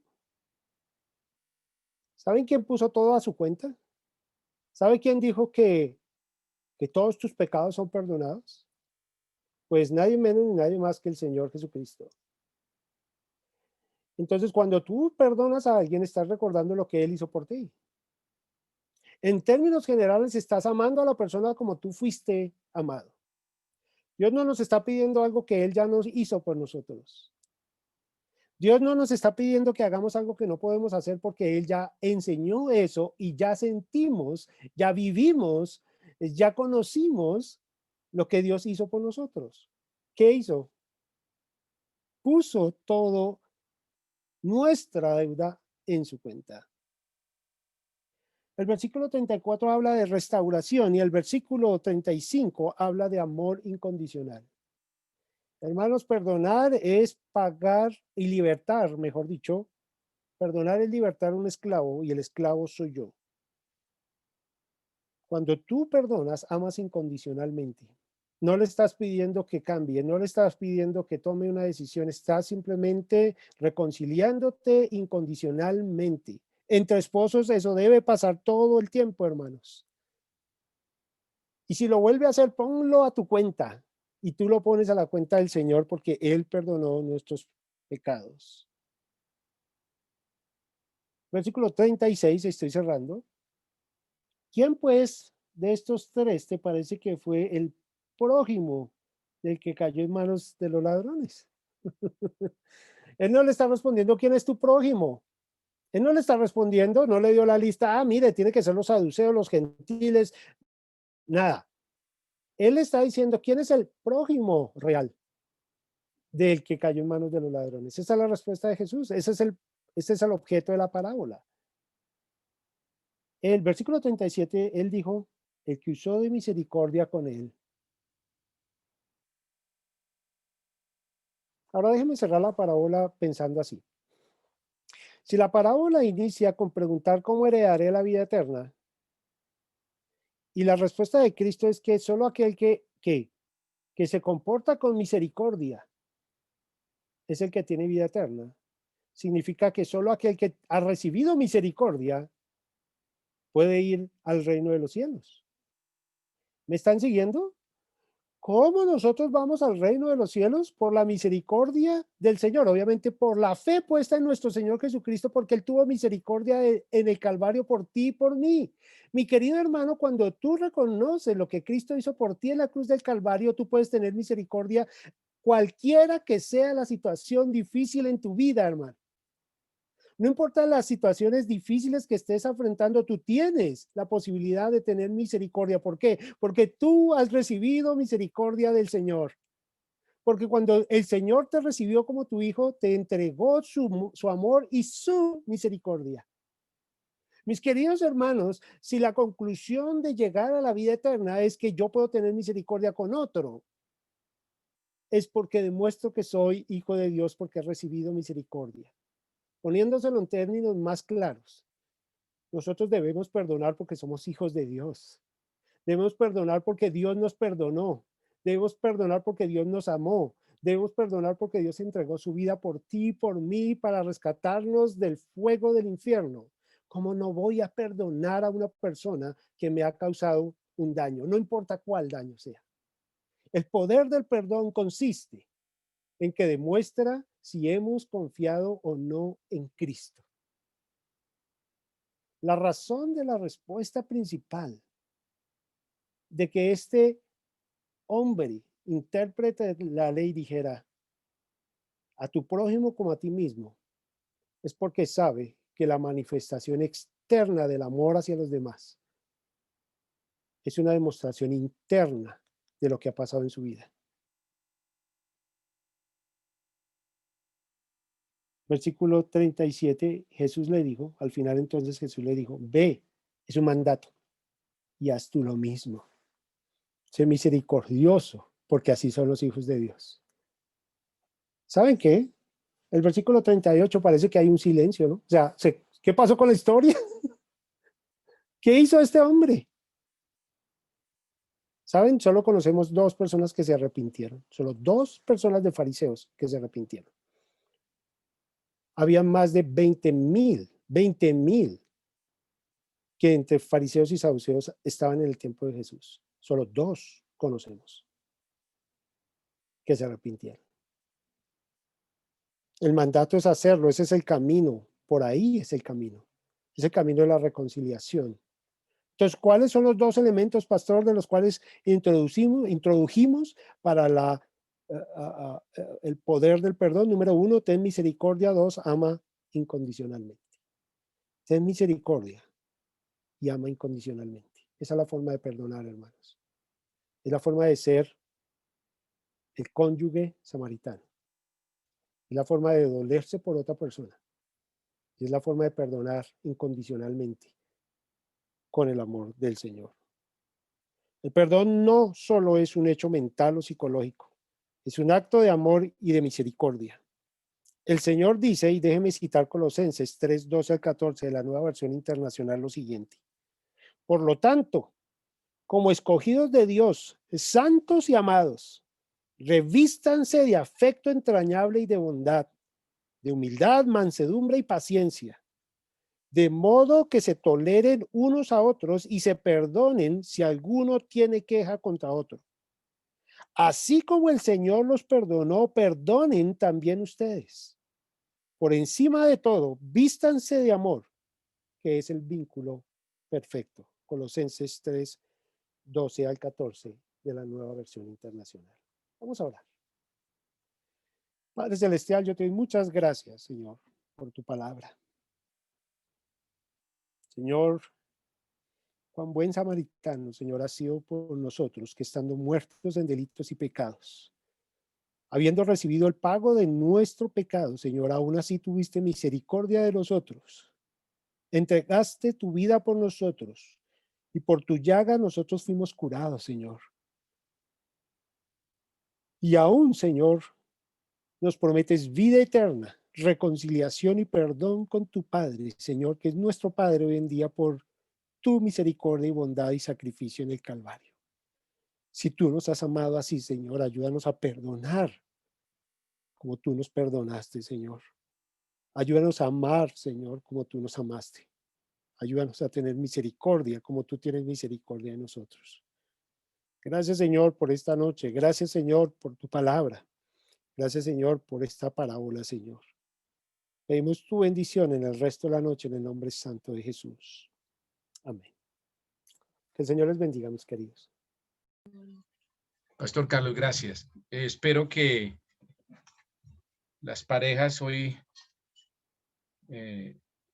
Speaker 20: ¿Saben quién puso todo a su cuenta? ¿Sabe quién dijo que todos tus pecados son perdonados? Pues nadie menos ni nadie más que el Señor Jesucristo. Entonces, cuando tú perdonas a alguien, estás recordando lo que Él hizo por ti. En términos generales, estás amando a la persona como tú fuiste amado. Dios no nos está pidiendo algo que Él ya nos hizo por nosotros. Dios no nos está pidiendo que hagamos algo que no podemos hacer porque Él ya enseñó eso y ya sentimos, ya vivimos, ya conocimos lo que Dios hizo por nosotros. ¿Qué hizo? Puso todo nuestra deuda en su cuenta. El versículo 34 habla de restauración y el versículo 35 habla de amor incondicional. Hermanos, perdonar es pagar y libertar, mejor dicho. Perdonar es libertar a un esclavo y el esclavo soy yo. Cuando tú perdonas, amas incondicionalmente. No le estás pidiendo que cambie, no le estás pidiendo que tome una decisión, estás simplemente reconciliándote incondicionalmente. Entre esposos eso debe pasar todo el tiempo, hermanos. Y si lo vuelve a hacer, ponlo a tu cuenta y tú lo pones a la cuenta del Señor porque Él perdonó nuestros pecados. Versículo 36, estoy cerrando. ¿Quién pues de estos 3 te parece que fue el prójimo del que cayó en manos de los ladrones? Él no le está respondiendo quién es tu prójimo. Él no le está respondiendo, no le dio la lista, mire, tiene que ser los saduceos, los gentiles, nada. Él está diciendo quién es el prójimo real del que cayó en manos de los ladrones. Esa es la respuesta de Jesús, ese es el objeto de la parábola. El versículo 37, él dijo, el que usó de misericordia con él. Ahora déjenme cerrar la parábola pensando así. Si la parábola inicia con preguntar cómo heredaré la vida eterna, y la respuesta de Cristo es que solo aquel que se comporta con misericordia es el que tiene vida eterna. Significa que solo aquel que ha recibido misericordia puede ir al reino de los cielos. ¿Me están siguiendo? ¿Cómo nosotros vamos al reino de los cielos? Por la misericordia del Señor, obviamente por la fe puesta en nuestro Señor Jesucristo, porque Él tuvo misericordia en el Calvario por ti y por mí. Mi querido hermano, cuando tú reconoces lo que Cristo hizo por ti en la cruz del Calvario, tú puedes tener misericordia cualquiera que sea la situación difícil en tu vida, hermano. No importa las situaciones difíciles que estés afrontando, tú tienes la posibilidad de tener misericordia. ¿Por qué? Porque tú has recibido misericordia del Señor. Porque cuando el Señor te recibió como tu hijo, te entregó su amor y su misericordia. Mis queridos hermanos, si la conclusión de llegar a la vida eterna es que yo puedo tener misericordia con otro, es porque demuestro que soy hijo de Dios porque he recibido misericordia. Poniéndoselo en términos más claros, nosotros debemos perdonar porque somos hijos de Dios. Debemos perdonar porque Dios nos perdonó. Debemos perdonar porque Dios nos amó. Debemos perdonar porque Dios entregó su vida por ti y por mí para rescatarnos del fuego del infierno. ¿Cómo no voy a perdonar a una persona que me ha causado un daño? No importa cuál daño sea. El poder del perdón consiste en que demuestra si hemos confiado o no en Cristo. La razón de la respuesta principal de que este hombre, intérprete de la ley, dijera a tu prójimo como a ti mismo, es porque sabe que la manifestación externa del amor hacia los demás es una demostración interna de lo que ha pasado en su vida. Versículo 37, Jesús le dijo, al final entonces Jesús le dijo, ve, es un mandato, y haz tú lo mismo. Sé misericordioso, porque así son los hijos de Dios. ¿Saben qué? El versículo 38 parece que hay un silencio, ¿no? O sea, ¿qué pasó con la historia? ¿Qué hizo este hombre? ¿Saben? Solo conocemos dos personas que se arrepintieron. Solo dos personas de fariseos que se arrepintieron. Había más de 20,000 que entre fariseos y saduceos estaban en el tiempo de Jesús. Solo dos conocemos que se arrepintieron. El mandato es hacerlo, ese es el camino, por ahí es el camino. Es el camino de la reconciliación. Entonces, ¿cuáles son los dos elementos, pastor, de los cuales introdujimos para el poder del perdón? Número 1, ten misericordia. 2, ama incondicionalmente. Ten misericordia y ama incondicionalmente. Esa es la forma de perdonar, hermanos. Es la forma de ser el cónyuge samaritano. Es la forma de dolerse por otra persona. Es la forma de perdonar incondicionalmente con el amor del Señor. El perdón no solo es un hecho mental o psicológico, es un acto de amor y de misericordia. El Señor dice, y déjeme citar Colosenses 3, 12 al 14 de la Nueva Versión Internacional, lo siguiente. Por lo tanto, como escogidos de Dios, santos y amados, revístanse de afecto entrañable y de bondad, de humildad, mansedumbre y paciencia, de modo que se toleren unos a otros y se perdonen si alguno tiene queja contra otro. Así como el Señor los perdonó, perdonen también ustedes. Por encima de todo, vístanse de amor, que es el vínculo perfecto. Colosenses 3, 12 al 14 de la Nueva Versión Internacional. Vamos a orar. Padre Celestial, yo te doy muchas gracias, Señor, por tu palabra. Señor, cuán buen samaritano, Señor, ha sido por nosotros, que estando muertos en delitos y pecados, habiendo recibido el pago de nuestro pecado, Señor, aún así tuviste misericordia de nosotros. Entregaste tu vida por nosotros y por tu llaga nosotros fuimos curados, Señor. Y aún, Señor, nos prometes vida eterna, reconciliación y perdón con tu Padre, Señor, que es nuestro Padre hoy en día por tu misericordia y bondad y sacrificio en el Calvario. Si tú nos has amado así, Señor, ayúdanos a perdonar como tú nos perdonaste, Señor. Ayúdanos a amar, Señor, como tú nos amaste. Ayúdanos a tener misericordia, como tú tienes misericordia de nosotros. Gracias, Señor, por esta noche. Gracias, Señor, por tu palabra. Gracias, Señor, por esta parábola, Señor. Pedimos tu bendición en el resto de la noche en el nombre santo de Jesús. Amén. Que el Señor les bendiga, mis queridos.
Speaker 1: Pastor Carlos, gracias. Espero que las parejas hoy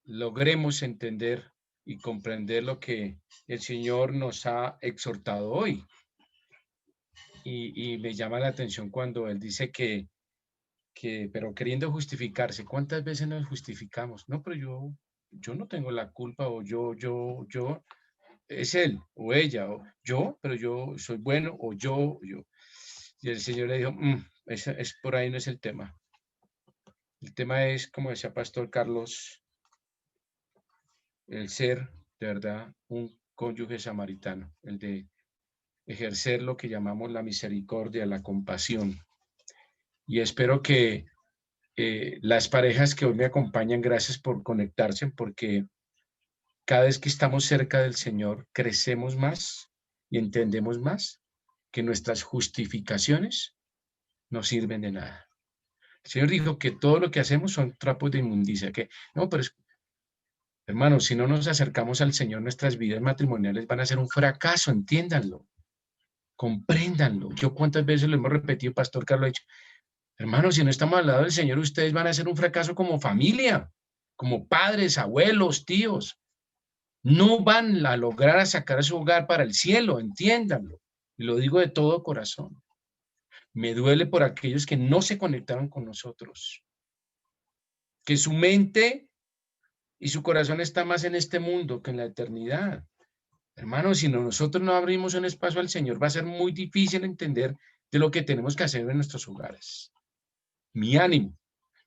Speaker 1: logremos entender y comprender lo que el Señor nos ha exhortado hoy. Y me llama la atención cuando Él dice que, pero queriendo justificarse, ¿cuántas veces nos justificamos? No, pero yo no tengo la culpa, o yo, es él o ella, o yo, pero yo soy bueno, o yo. Y el Señor le dijo, es por ahí no es el tema. El tema es, como decía Pastor Carlos, el ser, de verdad, un cónyuge samaritano, el de ejercer lo que llamamos la misericordia, la compasión. Y espero que las parejas que hoy me acompañan, gracias por conectarse, porque cada vez que estamos cerca del Señor, crecemos más y entendemos más que nuestras justificaciones no sirven de nada. El Señor dijo que todo lo que hacemos son trapos de inmundicia, que no, pero hermanos, si no nos acercamos al Señor, nuestras vidas matrimoniales van a ser un fracaso, entiéndanlo, compréndanlo. Yo cuántas veces lo hemos repetido, Pastor Carlos ha dicho, hermanos, si no estamos al lado del Señor, ustedes van a ser un fracaso como familia, como padres, abuelos, tíos. No van a lograr sacar a su hogar para el cielo, entiéndanlo. Y lo digo de todo corazón. Me duele por aquellos que no se conectaron con nosotros. Que su mente y su corazón está más en este mundo que en la eternidad. Hermanos, si nosotros no abrimos un espacio al Señor, va a ser muy difícil entender de lo que tenemos que hacer en nuestros hogares. Mi ánimo.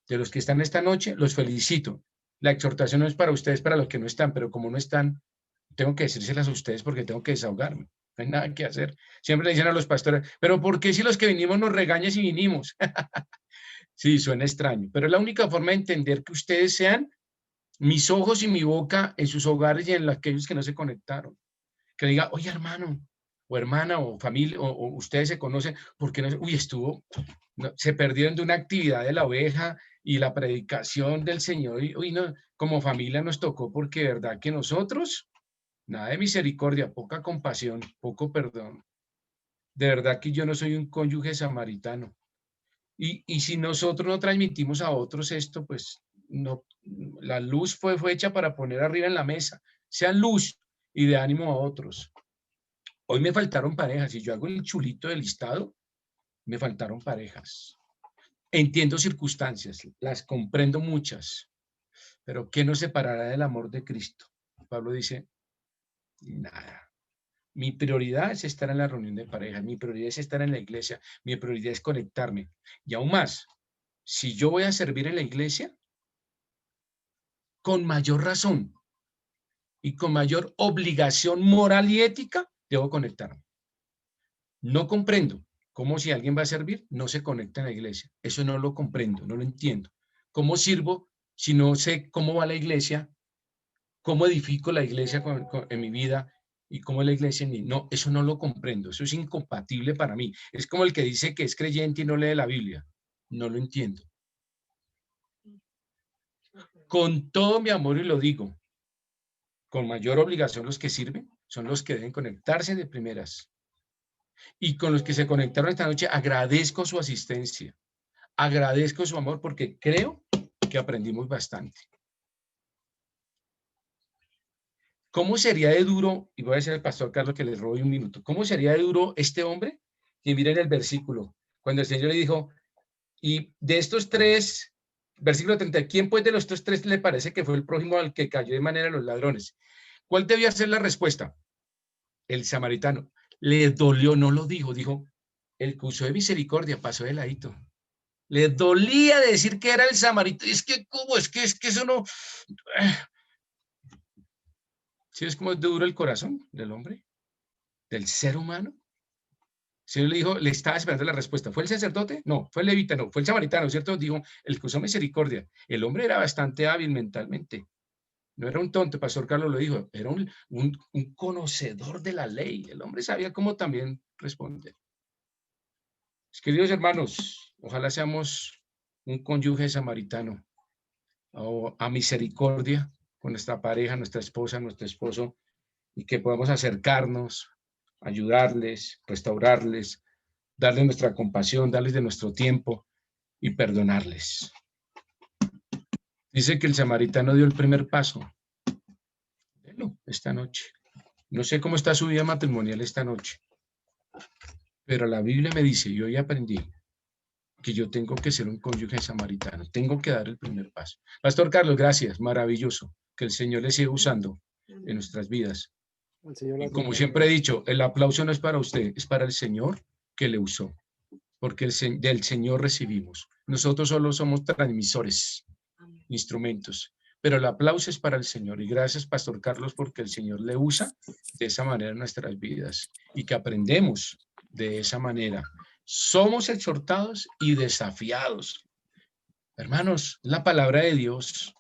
Speaker 1: De los que están esta noche, los felicito. La exhortación no es para ustedes, para los que no están, pero como no están, tengo que decírselas a ustedes porque tengo que desahogarme. No hay nada que hacer. Siempre le dicen a los pastores, pero ¿por qué si los que vinimos nos regañan si vinimos? Sí, suena extraño, pero es la única forma de entender que ustedes sean mis ojos y mi boca en sus hogares y en aquellos que no se conectaron. Que diga, oye, hermano, o hermana, o familia, o ustedes se conocen, porque no, se perdieron de una actividad de la oveja y la predicación del Señor, y no, como familia nos tocó, porque de verdad que nosotros, nada de misericordia, poca compasión, poco perdón. De verdad que yo no soy un cónyuge samaritano. Y si nosotros no transmitimos a otros esto, pues no, la luz fue hecha para poner arriba en la mesa. Sean luz y de ánimo a otros. Hoy me faltaron parejas. Si yo hago el chulito del listado, me faltaron parejas. Entiendo circunstancias, las comprendo muchas, pero ¿qué nos separará del amor de Cristo? Pablo dice, nada. Mi prioridad es estar en la reunión de parejas, mi prioridad es estar en la iglesia, mi prioridad es conectarme. Y aún más, si yo voy a servir en la iglesia, con mayor razón y con mayor obligación moral y ética, debo conectarme. No comprendo cómo si alguien va a servir, no se conecta en la iglesia. Eso no lo comprendo, no lo entiendo. ¿Cómo sirvo si no sé cómo va la iglesia? ¿Cómo edifico la iglesia en mi vida? ¿Y cómo es la iglesia en mí? No, eso no lo comprendo. Eso es incompatible para mí. Es como el que dice que es creyente y no lee la Biblia. No lo entiendo. Con todo mi amor, y lo digo, con mayor obligación los que sirven son los que deben conectarse de primeras. Y con los que se conectaron esta noche, agradezco su asistencia. Agradezco su amor porque creo que aprendimos bastante. ¿Cómo sería de duro, y voy a decir al pastor Carlos que les robe un minuto, cómo sería de duro este hombre? Que miren el versículo, cuando el Señor le dijo, y de estos tres, versículo 30, ¿quién pues de los estos tres le parece que fue el prójimo al que cayó de manera de los ladrones? ¿Cuál debía ser la respuesta? El samaritano. Le dolió, no lo dijo, dijo, el que usó de misericordia pasó de ladito. Le dolía decir que era el samaritano. Es que, ¿cómo? Es que eso no... ¿Sí es como es duro el corazón del hombre? ¿Del ser humano? Señor le dijo, le estaba esperando la respuesta. ¿Fue el sacerdote? No. ¿Fue el levita? No. ¿Fue el samaritano? ¿Cierto? Dijo, el que usó misericordia. El hombre era bastante hábil mentalmente. No era un tonto, Pastor Carlos lo dijo. Era un conocedor de la ley. El hombre sabía cómo también responder. Queridos hermanos, ojalá seamos un cónyuge samaritano o a misericordia con nuestra pareja, nuestra esposa, nuestro esposo, y que podamos acercarnos, ayudarles, restaurarles, darles nuestra compasión, darles de nuestro tiempo y perdonarles. Dice que el samaritano dio el primer paso. Délo esta noche. No sé cómo está su vida matrimonial esta noche, pero la Biblia me dice, yo ya aprendí que yo tengo que ser un cónyuge samaritano, tengo que dar el primer paso. Pastor Carlos, gracias, maravilloso, que el Señor le siga usando en nuestras vidas. Y como siempre he dicho, el aplauso no es para usted, es para el Señor que le usó, porque del Señor recibimos. Nosotros solo somos transmisores, instrumentos, pero el aplauso es para el Señor. Y gracias, Pastor Carlos, porque el Señor le usa de esa manera en nuestras vidas y que aprendemos de esa manera. Somos exhortados y desafiados. Hermanos, la palabra de Dios,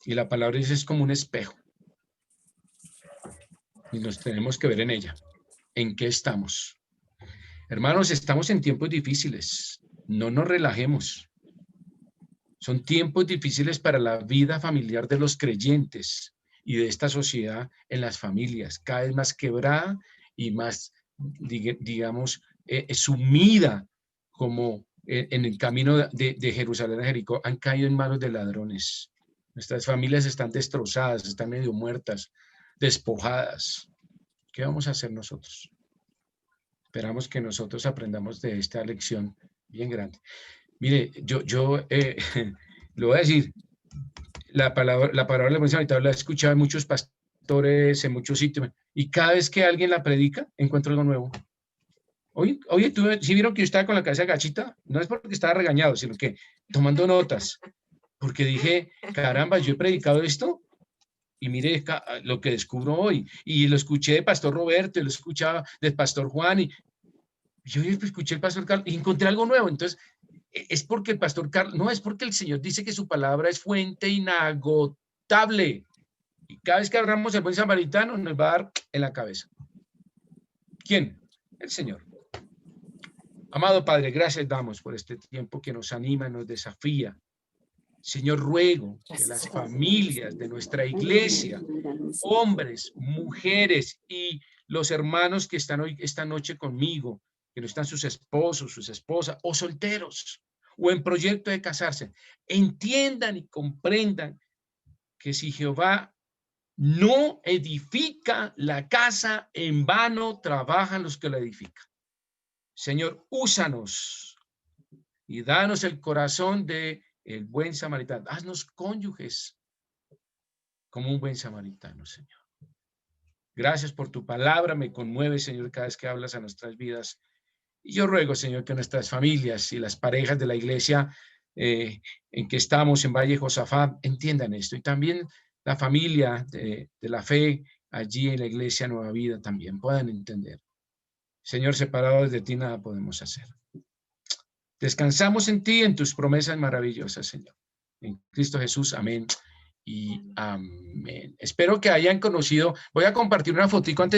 Speaker 1: y la palabra es como un espejo. Y nos tenemos que ver en ella. ¿En qué estamos? Hermanos, estamos en tiempos difíciles. No nos relajemos. Son tiempos difíciles para la vida familiar de los creyentes y de esta sociedad en las familias, cada vez más quebrada y más, digamos, sumida como en el camino de Jerusalén a Jericó. Han caído en manos de ladrones. Nuestras familias están destrozadas, están medio muertas, despojadas. ¿Qué vamos a hacer nosotros? Esperamos que nosotros aprendamos de esta lección bien grande. Mire, yo lo voy a decir, la palabra de la buena ahorita la he escuchado en muchos pastores, en muchos sitios, y cada vez que alguien la predica, encuentro algo nuevo. Oye, ¿sí vieron que yo estaba con la cabeza agachita? No es porque estaba regañado, sino que tomando notas, porque dije, caramba, yo he predicado esto, y mire lo que descubro hoy, y lo escuché de Pastor Roberto, y lo escuchaba del Pastor Juan, y yo escuché el Pastor Carlos, y encontré algo nuevo. Entonces, es porque el Pastor Carlos, no, es porque el Señor dice que su palabra es fuente inagotable, y cada vez que abramos el buen samaritano, nos va a dar en la cabeza. ¿Quién? El Señor. Amado Padre, gracias damos por este tiempo que nos anima, nos desafía. Señor, ruego que las familias de nuestra iglesia, hombres, mujeres y los hermanos que están hoy, esta noche conmigo, que no están sus esposos, sus esposas, o solteros, o en proyecto de casarse, entiendan y comprendan que si Jehová no edifica la casa, en vano trabajan los que la edifican. Señor, úsanos y danos el corazón de el buen samaritano. Haznos cónyuges como un buen samaritano, Señor. Gracias por tu palabra. Me conmueve, Señor, cada vez que hablas a nuestras vidas. Y yo ruego, Señor, que nuestras familias y las parejas de la iglesia en que estamos en Valle Josafat entiendan esto. Y también la familia de la fe allí en la iglesia Nueva Vida también puedan entender. Señor, separados de ti nada podemos hacer. Descansamos en ti, en tus promesas maravillosas, Señor. En Cristo Jesús, amén y amén. Espero que hayan conocido. Voy a compartir una fotico antes